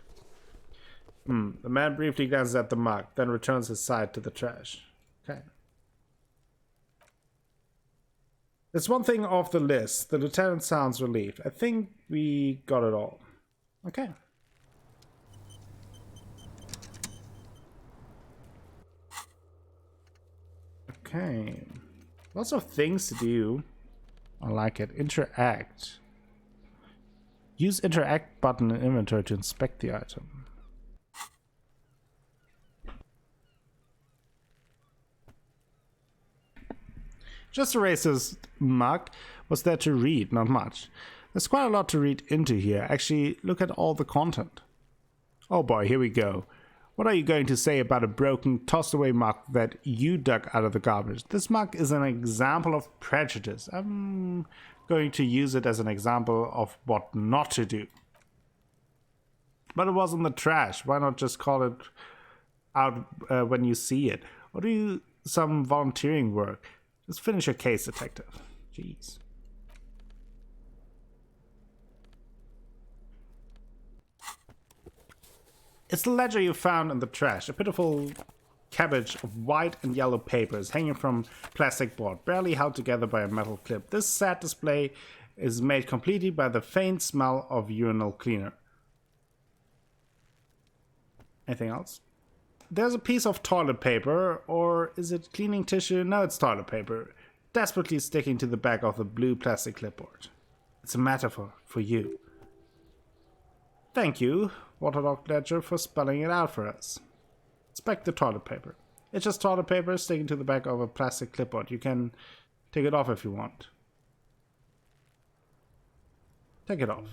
The man briefly glances at the mug, then returns his side to the trash. Okay. There's one thing off the list. The lieutenant sounds relieved. I think we got it all. Okay. Okay. Lots of things to do. I like it. Interact. Use interact button in inventory to inspect the item. Just a racist mug was there to read, not much. There's quite a lot to read into here. Actually, look at all the content. Oh boy, here we go. What are you going to say about a broken, tossed away mug that you dug out of the garbage? This mug is an example of prejudice. I'm going to use it as an example of what not to do. But it was in the trash. Why not just call it out when you see it? Or do some volunteering work. Just finish your case, detective. Jeez. It's the ledger you found in the trash. A pitiful cabbage of white and yellow papers hanging from plastic board, barely held together by a metal clip. This sad display is made completely by the faint smell of urinal cleaner. Anything else? There's a piece of toilet paper, or is it cleaning tissue? No, it's toilet paper, desperately sticking to the back of the blue plastic clipboard. It's a metaphor for you. Thank you, Waterlogged Ledger, for spelling it out for us. Inspect the toilet paper. It's just toilet paper sticking to the back of a plastic clipboard. You can take it off if you want. Take it off.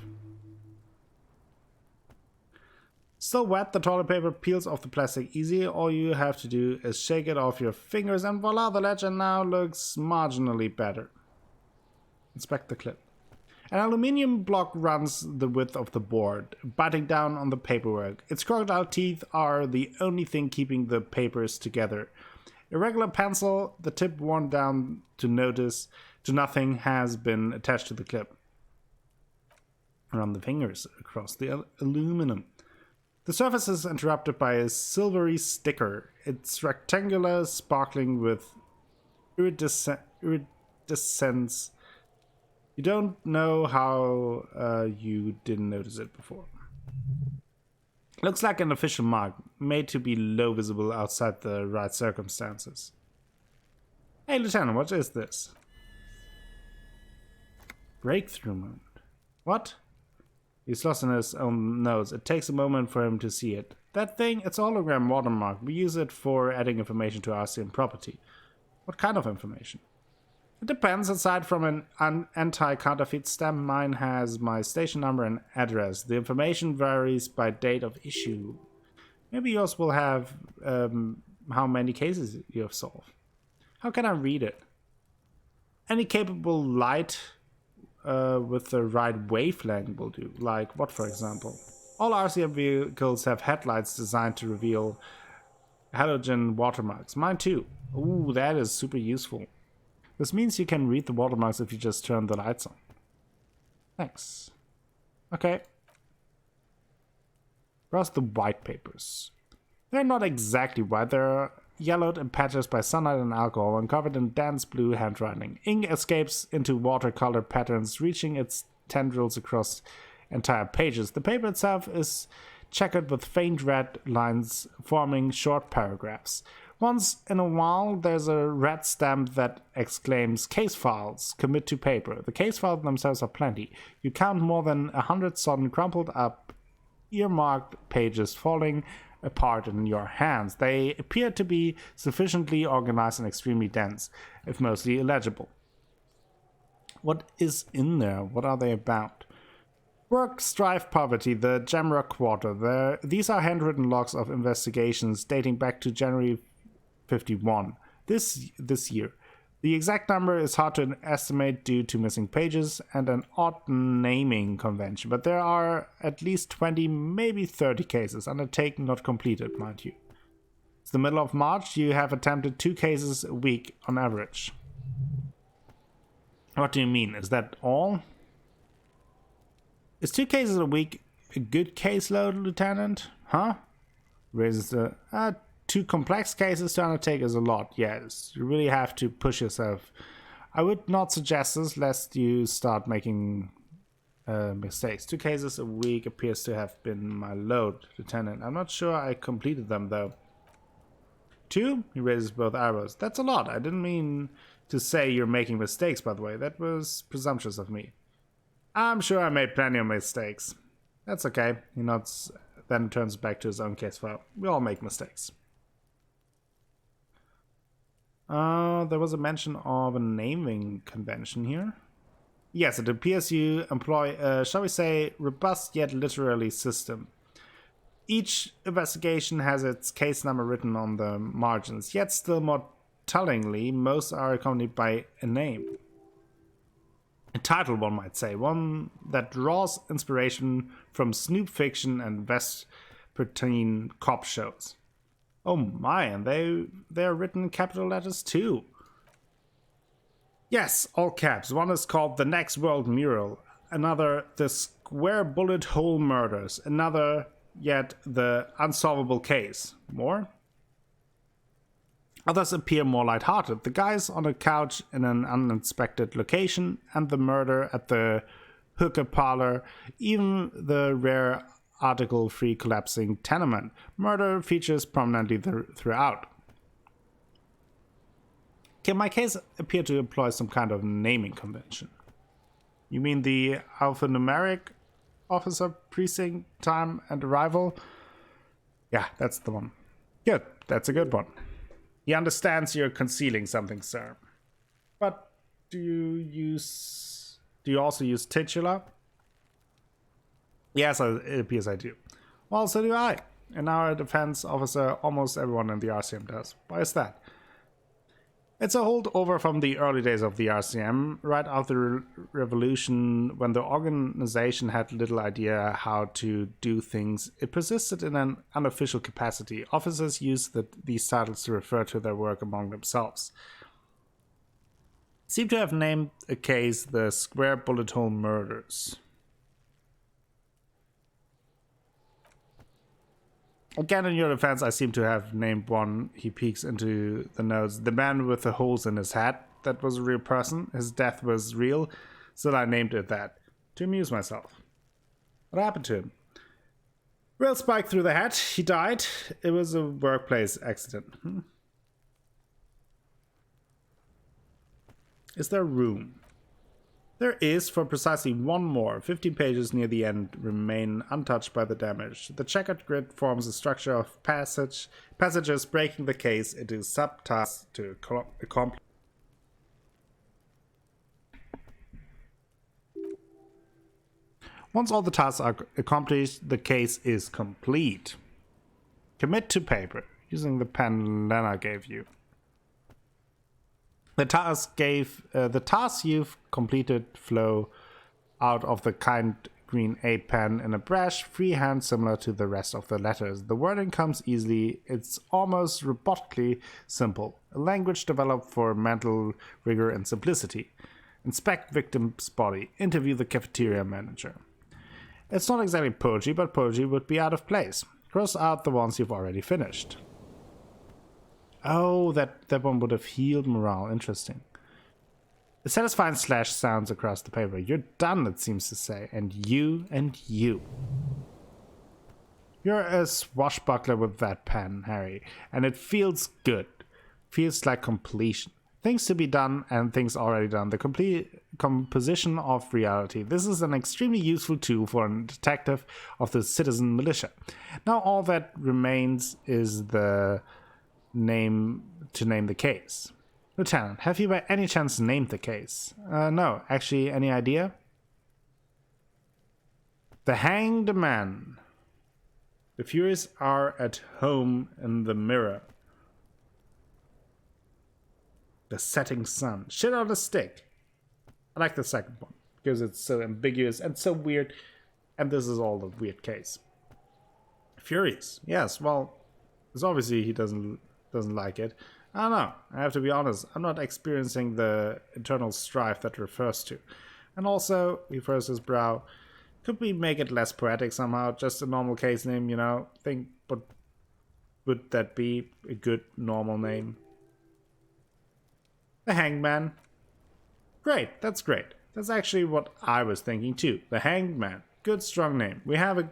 Still wet, the toilet paper peels off the plastic easy. All you have to do is shake it off your fingers and voila, the ledger now looks marginally better. Inspect the clip. An aluminium block runs the width of the board, biting down on the paperwork. Its crocodile teeth are the only thing keeping the papers together. A regular pencil, the tip worn down to nothing, has been attached to the clip. Run the fingers across the aluminum. The surface is interrupted by a silvery sticker. It's rectangular, sparkling with iridescence. You don't know how you didn't notice it before. Looks like an official mark, made to be low visible outside the right circumstances. Hey, Lieutenant, what is this? Breakthrough moment. What? He's lost in his own notes. It takes a moment for him to see it. That thing, it's a hologram watermark. We use it for adding information to our sim property. What kind of information? It depends. Aside from an anti-counterfeit stamp, mine has my station number and address. The information varies by date of issue. Maybe yours will have how many cases you have solved. How can I read it? Any capable light with the right wavelength will do. Like what, for example? All RCM vehicles have headlights designed to reveal halogen watermarks. Mine too. Ooh, that is super useful. This means you can read the watermarks if you just turn the lights on. Thanks. Okay. Browse the white papers. They're not exactly white. They're yellowed in patches by sunlight and alcohol and covered in dense blue handwriting. Ink escapes into watercolor patterns, reaching its tendrils across entire pages. The paper itself is checkered with faint red lines forming short paragraphs. Once in a while, there's a red stamp that exclaims, "Case files, commit to paper." The case files themselves are plenty. You count more than 100 sodden, crumpled up, earmarked pages falling apart in your hands. They appear to be sufficiently organized and extremely dense, if mostly illegible. What is in there? What are they about? Work, strife, poverty, the Jamrock Quarter. These are handwritten logs of investigations dating back to January 51 this year. The exact number is hard to estimate due to missing pages and an odd naming convention, but there are at least 20, maybe 30 cases undertaken, not completed, mind you. It's the middle of March. You have attempted 2 cases a week on average. What do you mean? Is that all? Is 2 cases a week a good caseload, Lieutenant? Huh? Raises the... 2 complex cases to undertake is a lot, yes. You really have to push yourself. I would not suggest this lest you start making mistakes. 2 cases a week appears to have been my load, Lieutenant. I'm not sure I completed them, though. 2? He raises both eyebrows. That's a lot. I didn't mean to say you're making mistakes, by the way. That was presumptuous of me. I'm sure I made plenty of mistakes. That's okay. He nods, then turns back to his own case file. We all make mistakes. There was a mention of a naming convention here. Yes, it appears you employ a, shall we say, robust yet literary system. Each investigation has its case number written on the margins, yet still more tellingly, most are accompanied by a name. A title, one might say, one that draws inspiration from Snoop fiction and vespertine cop shows. Oh my, and they are written in capital letters too. Yes, all caps. One is called The Next World Mural, another The Square Bullet Hole Murders, another yet The Unsolvable Case. More? Others appear more lighthearted. The guys on a couch in an uninspected location, and the murder at the hookah parlor, even the rare article-free collapsing tenement. Murder features prominently throughout. Can my case appear to employ some kind of naming convention? You mean the alphanumeric officer, precinct, time, and arrival? Yeah, that's the one. Good, that's a good one. He understands you're concealing something, sir. But do you also use titular? Yes, it appears I do. Well, so do I. And our defense officer, almost everyone in the RCM does. Why is that? It's a holdover from the early days of the RCM, right after the revolution, when the organization had little idea how to do things. It persisted in an unofficial capacity. Officers used these titles to refer to their work among themselves. Seem to have named a case the Square Bullet Hole Murders. Again, in your defense, I seem to have named one. He peeks into the notes. The man with the holes in his head. That was a real person. His death was real. So I named it that. To amuse myself. What happened to him? Real spike through the head. He died. It was a workplace accident. Is there room? There is, for precisely one more. 15 pages near the end remain untouched by the damage. The checkered grid forms a structure of passages breaking the case into subtasks to accomplish. Once all the tasks are accomplished, the case is complete. Commit to paper, using the pen Lena gave you. The task you've completed flow out of the kind green A pen in a brush, freehand similar to the rest of the letters. The wording comes easily, it's almost robotically simple. A language developed for mental rigor and simplicity. Inspect victim's body. Interview the cafeteria manager. It's not exactly poetry, but poetry would be out of place. Cross out the ones you've already finished. Oh, that one would have healed morale. Interesting. A satisfying slash sounds across the paper. You're done, it seems to say. And you, and you. You're a swashbuckler with that pen, Harry. And it feels good. Feels like completion. Things to be done and things already done. The complete composition of reality. This is an extremely useful tool for a detective of the citizen militia. Now all that remains is the name the case. Lieutenant, have you by any chance named the case? No. Actually, any idea? The Hanged Man. The Furies are at home in the mirror. The Setting Sun. Shit on a stick. I like the second one because it's so ambiguous and so weird. And this is all the weird case. Furies. Yes, well, it's obviously he doesn't like it. I don't know. I have to be honest. I'm not experiencing the internal strife that refers to. And also, he furrows his brow. Could we make it less poetic somehow? Just a normal case name, you know? But would that be a good normal name? The Hangman. Great, that's great. That's actually what I was thinking too. The Hanged Man. Good, strong name. We have a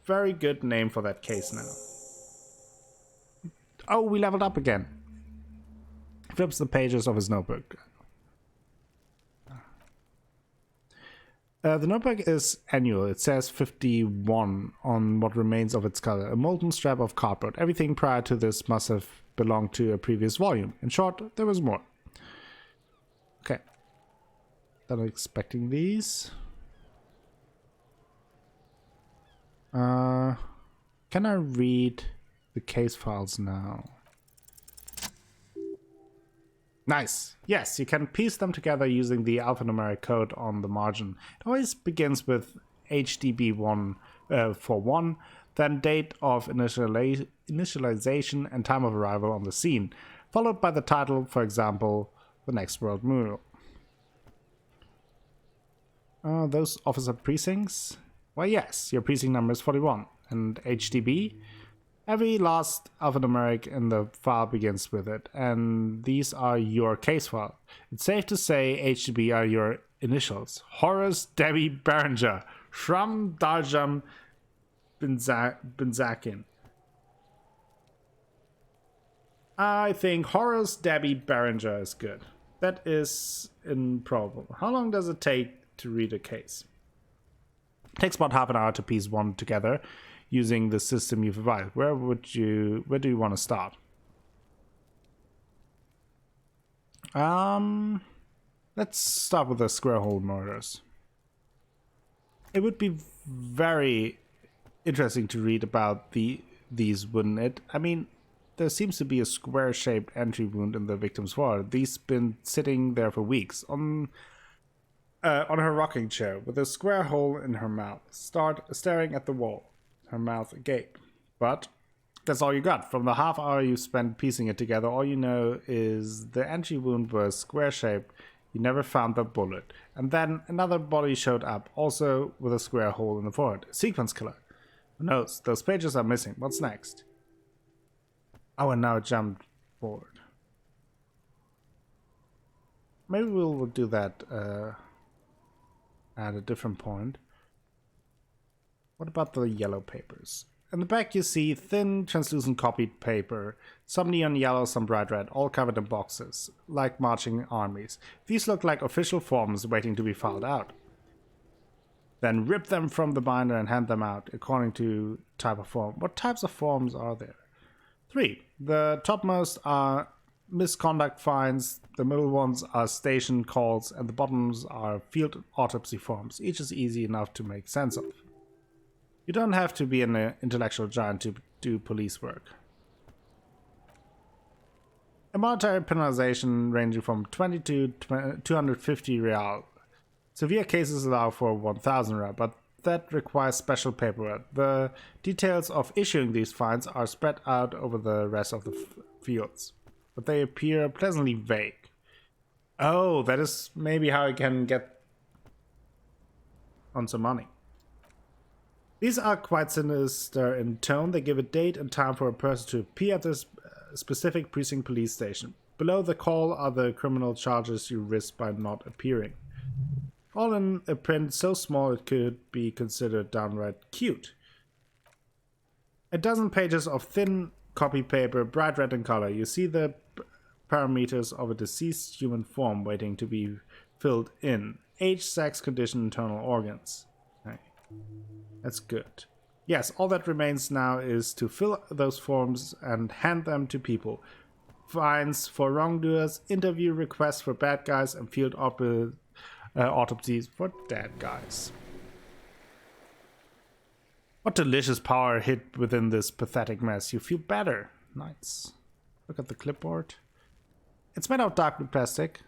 very good name for that case now. Oh, we leveled up again. Flips the pages of his notebook. The notebook is annual. It says 51 on what remains of its color. A molten strap of cardboard. Everything prior to this must have belonged to a previous volume. In short, there was more. Okay. Not expecting these. Can I read the case files now? Nice. Yes, you can piece them together using the alphanumeric code on the margin. It always begins with HDB1 for 1, then date of initialization and time of arrival on the scene, followed by the title, for example, The Next World Mural. Those officer precincts? Well, yes, your precinct number is 41. And HDB? Every last alphanumeric in the file begins with it, and these are your case file. It's safe to say HDB are your initials. Horace Debbie Berenger, Shram Darjam Benzakin. I think Horace Debbie Berenger is good. That is improbable. How long does it take to read a case? It takes about half an hour to piece one together using the system you provide. Where do you want to start? Let's start with the square hole murders. It would be very interesting to read about these, wouldn't it? I mean, there seems to be a square-shaped entry wound in the victim's forehead. These been sitting there for weeks on her rocking chair with a square hole in her mouth, staring at the wall, her mouth agape. But that's all you got. From the half hour you spent piecing it together, all you know is the entry wound was square-shaped. You never found the bullet. And then another body showed up, also with a square hole in the forehead. A sequence killer. Who knows? Those pages are missing. What's next? Oh, and now it jumped forward. Maybe we'll do that at a different point. What about the yellow papers? In the back you see thin, translucent copied paper, some neon yellow, some bright red, all covered in boxes, like marching armies. These look like official forms waiting to be filed out. Then rip them from the binder and hand them out, according to type of form. What types of forms are there? 3. The topmost are misconduct fines, the middle ones are station calls, and the bottoms are field autopsy forms. Each is easy enough to make sense of. You don't have to be an intellectual giant to do police work. A monetary penalization ranging from 20 to 250 real. Severe cases allow for 1000 real, but that requires special paperwork. The details of issuing these fines are spread out over the rest of the fields, but they appear pleasantly vague. Oh, that is maybe how I can get on some money. These are quite sinister in tone. They give a date and time for a person to appear at this specific precinct police station. Below the call are the criminal charges you risk by not appearing. All in a print so small it could be considered downright cute. A dozen pages of thin copy paper, bright red in color. You see the parameters of a deceased human form waiting to be filled in. Age, sex, condition, internal organs. Okay. That's good. Yes, all that remains now is to fill those forms and hand them to people. Fines for wrongdoers, interview requests for bad guys, and field autopsies for dead guys. What delicious power hid within this pathetic mess. You feel better. Nice. Look at the clipboard. It's made of dark blue plastic.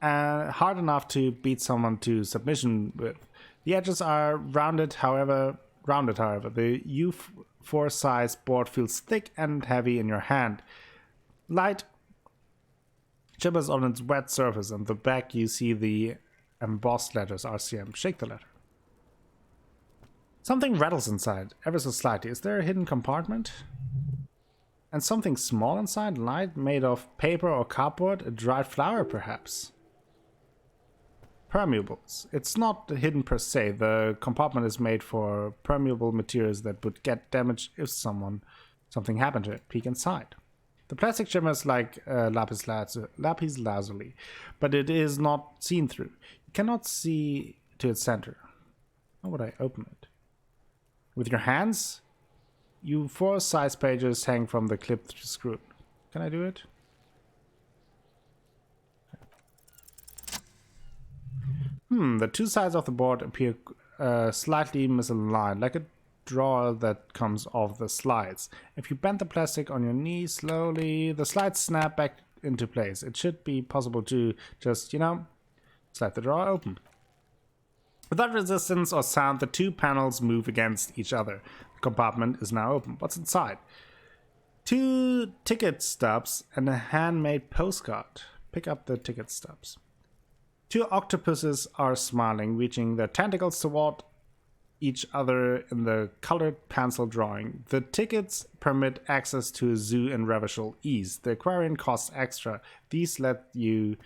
Hard enough to beat someone to submission with. The edges are rounded, however. The U4 size board feels thick and heavy in your hand. Light shimmers on its wet surface. On the back you see the embossed letters RCM. Shake the letter. Something rattles inside, ever so slightly. Is there a hidden compartment? And something small inside, light, made of paper or cardboard? A dried flower, perhaps? Permeables. It's not hidden per se. The compartment is made for permeable materials that would get damaged if something happened to it. Peek inside. The plastic shimmers like lapis lazuli, but it is not seen through. You cannot see to its center. How would I open it? With your hands? You 4 size pages hang from the clipped screw. Can I do it? The 2 sides of the board appear slightly misaligned, like a drawer that comes off the slides. If you bend the plastic on your knee slowly, the slides snap back into place. It should be possible to just, slide the drawer open. Without resistance or sound, the 2 panels move against each other. The compartment is now open. What's inside? 2 ticket stubs and a handmade postcard. Pick up the ticket stubs. 2 octopuses are smiling, reaching their tentacles toward each other in the colored pencil drawing. The tickets permit access to a zoo in Revachol East. The aquarium costs extra. These let you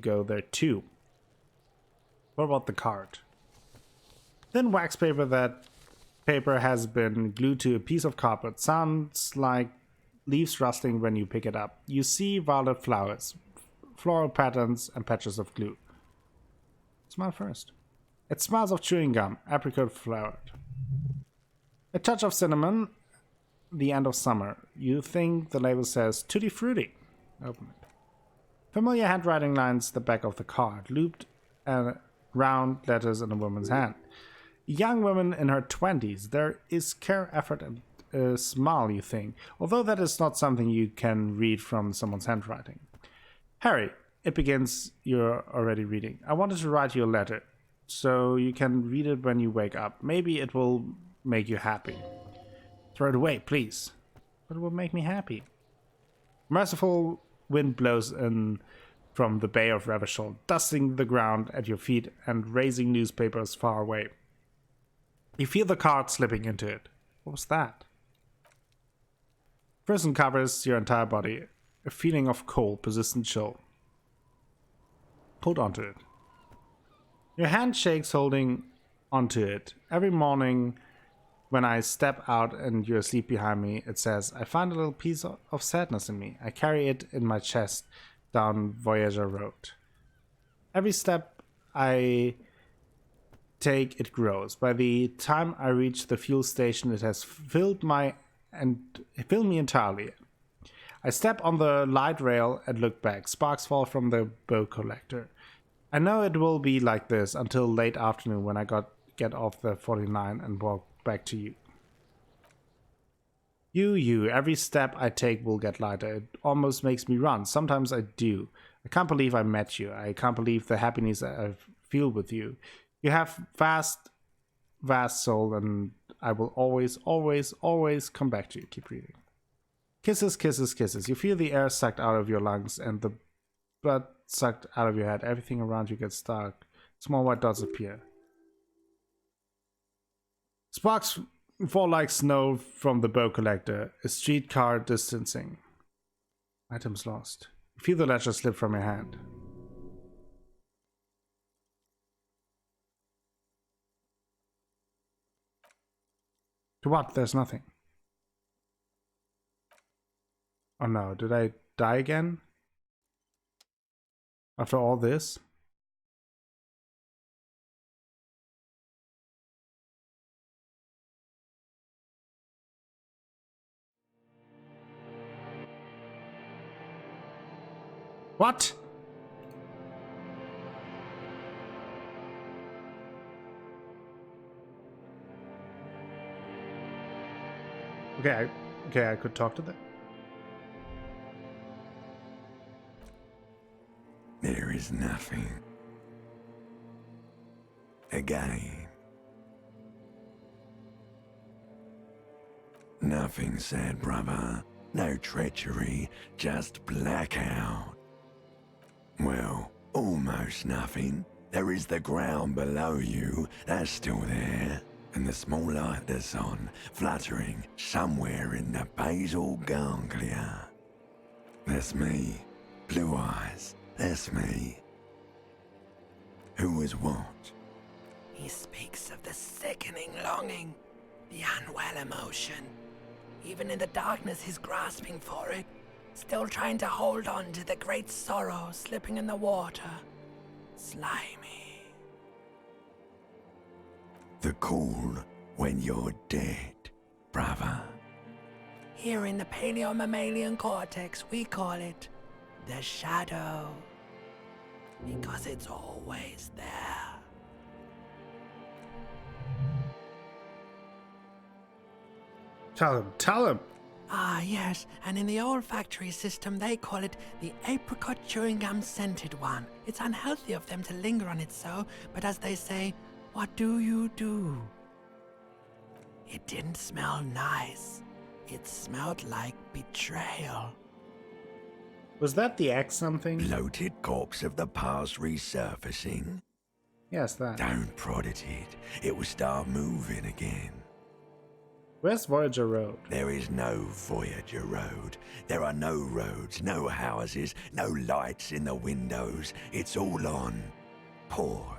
go there too. What about the card? Thin wax paper. That paper has been glued to a piece of carpet. Sounds like leaves rustling when you pick it up. You see violet flowers, floral patterns, and patches of glue. Smell first. It smells of chewing gum, apricot flavored. A touch of cinnamon, the end of summer. You think the label says Tutti Frutti. Open it. Familiar handwriting lines the back of the card, looped and round letters in a woman's hand. A young woman in her 20s. There is care, effort, and a smile, you think, although that is not something you can read from someone's handwriting. Harry, it begins. You're already reading. I wanted to write you a letter, so you can read it when you wake up. Maybe it will make you happy. Throw it away, please. But it will make me happy. Merciful wind blows in from the Bay of Revachol, dusting the ground at your feet and raising newspapers far away. You feel the card slipping into it. What was that? Prison covers your entire body. A feeling of cold, persistent chill. Hold onto it. Your hand shakes holding onto it. Every morning when I step out and you're asleep behind me, it says, I find a little piece of sadness in me. I carry it in my chest down Voyager Road. Every step I take, it grows. By the time I reach the fuel station, it has filled me entirely. I step on the light rail and look back. Sparks fall from the bow collector. I know it will be like this until late afternoon when I get off the 49 and walk back to you. You, every step I take will get lighter. It almost makes me run. Sometimes I do. I can't believe I met you. I can't believe the happiness I feel with you. You have vast soul, and I will always, always, always come back to you. Keep reading. Kisses, kisses, kisses. You feel the air sucked out of your lungs and the blood sucked out of your head. Everything around you gets dark. Small white dots appear. Sparks fall like snow from the bow collector. A streetcar distancing. Items lost. You feel the ledger slip from your hand. To what? There's nothing. Oh no, did I die again? After all this? What? Okay, I could talk to them. There is nothing. Again. Nothing, sad brother. No treachery, just blackout. Well, almost nothing. There is the ground below you, that's still there. And the small light that's on, fluttering somewhere in the basal ganglia. That's me. Blue eyes. That's me. Who was what? He speaks of the sickening longing, the unwell emotion. Even in the darkness he's grasping for it, still trying to hold on to the great sorrow slipping in the water. Slimy. The call when you're dead. brother? Here in the paleo-mammalian cortex, we call it the shadow. Because it's always there. Tell him. Ah, yes, and in the olfactory system, they call it the apricot chewing gum scented one. It's unhealthy of them to linger on it so, but as they say, what do you do? It didn't smell nice. It smelled like betrayal. Was that the X something? Bloated corpse of the past resurfacing? Yes, that. Don't prod at it. It will start moving again. Where's Voyager Road? There is no Voyager Road. There are no roads, no houses, no lights in the windows. It's all on pause.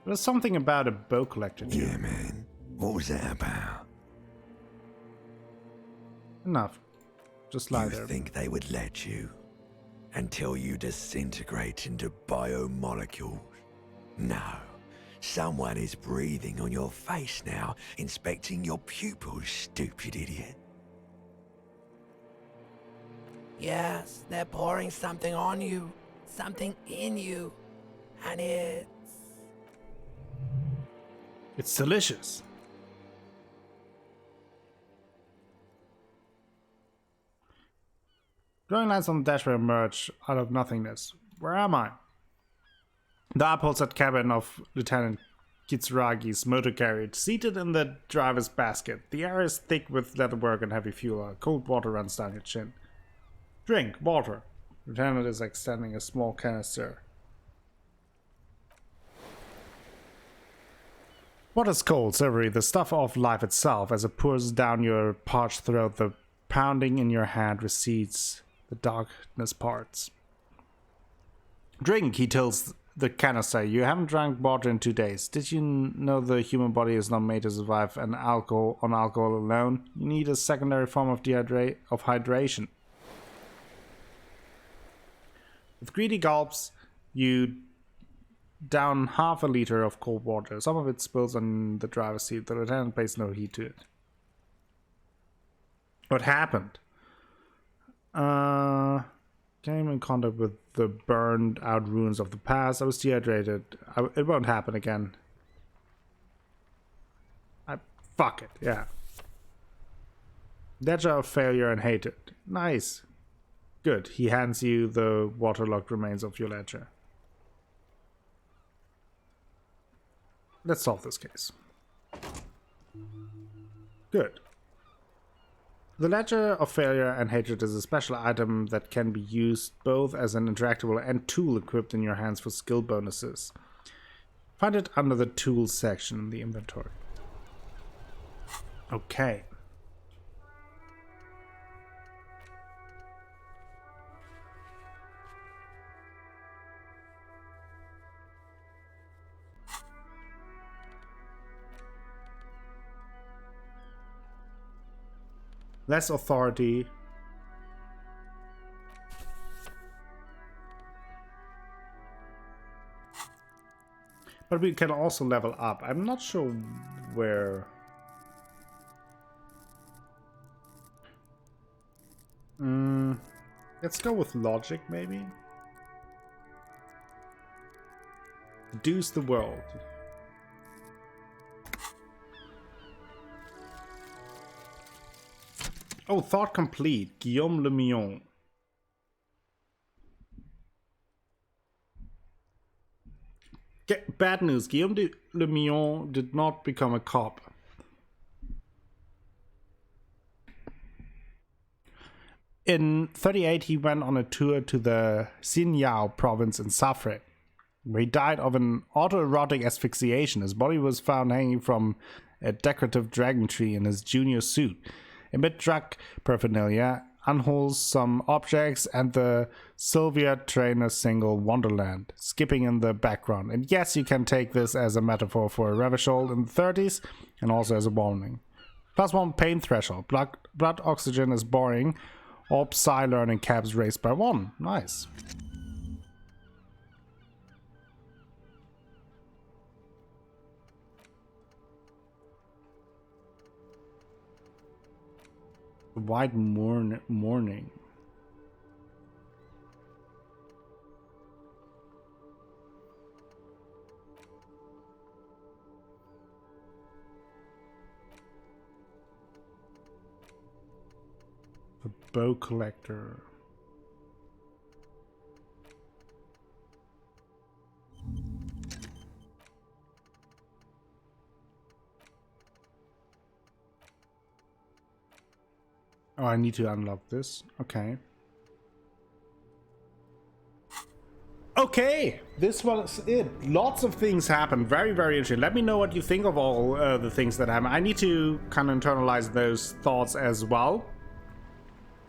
There's something about a bow collector too. Yeah, man. What was that about? Enough. Just lie You there. think they would let you? Until you disintegrate into biomolecules? No. Someone is breathing on your face now, inspecting your pupils, stupid idiot. Yes, they're pouring something on you, something in you, and It's delicious. Glowing lights on the dashboard emerge out of nothingness. Where am I? The upholstered cabin of Lieutenant Kitsuragi's motor carriage, seated in the driver's basket. The air is thick with leatherwork and heavy fuel. Cold water runs down your chin. Drink, water. Lieutenant is extending a small canister. Water's cold, silvery, the stuff of life itself. As it pours down your parched throat, the pounding in your hand recedes. The darkness parts. Drink, he tells the canister. You haven't drank water in 2 days. Did you know the human body is not made to survive on alcohol alone? You need a secondary form of hydration. With greedy gulps, you down half a liter of cold water. Some of it spills on the driver's seat. The lieutenant pays no heed to it. What happened? Came in contact with the burned out ruins of the past. I was dehydrated. It won't happen again. Fuck it, yeah. Ledger of failure and hatred. Nice. Good. He hands you the waterlogged remains of your ledger. Let's solve this case. Good. The Ledger of Failure and Hatred is a special item that can be used both as an interactable and tool equipped in your hands for skill bonuses. Find it under the Tools section in the inventory. Okay. Less authority. But we can also level up. I'm not sure where. Let's go with logic, maybe. Reduce the world. Oh, thought complete. Guillaume Le Mion. Bad news. Guillaume Le Mion did not become a cop. In 1938, he went on a tour to the Xinyao province in Safre, where he died of an autoerotic asphyxiation. His body was found hanging from a decorative dragon tree in his junior suit. Amid drug paraphernalia, unwholesome objects, and the Sylvia Trainer single Wonderland skipping in the background. And yes, you can take this as a metaphor for a Revachol in the 30s and also as a warning. +1 pain threshold. Blood oxygen is boring. All psi learning caps raised by 1. Nice. White morning. The bow collector. Oh, I need to unlock this. Okay. Okay, this was it. Lots of things happened. Very, very interesting. Let me know what you think of all the things that happen. I need to kind of internalize those thoughts as well.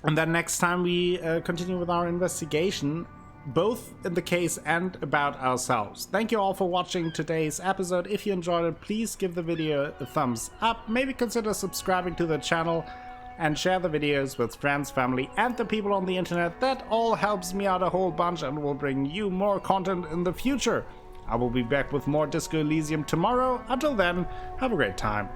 And then next time we continue with our investigation, both in the case and about ourselves. Thank you all for watching today's episode. If you enjoyed it, please give the video a thumbs up. Maybe consider subscribing to the channel and share the videos with friends, family, and the people on the internet. That all helps me out a whole bunch and will bring you more content in the future. I will be back with more Disco Elysium tomorrow. Until then, have a great time.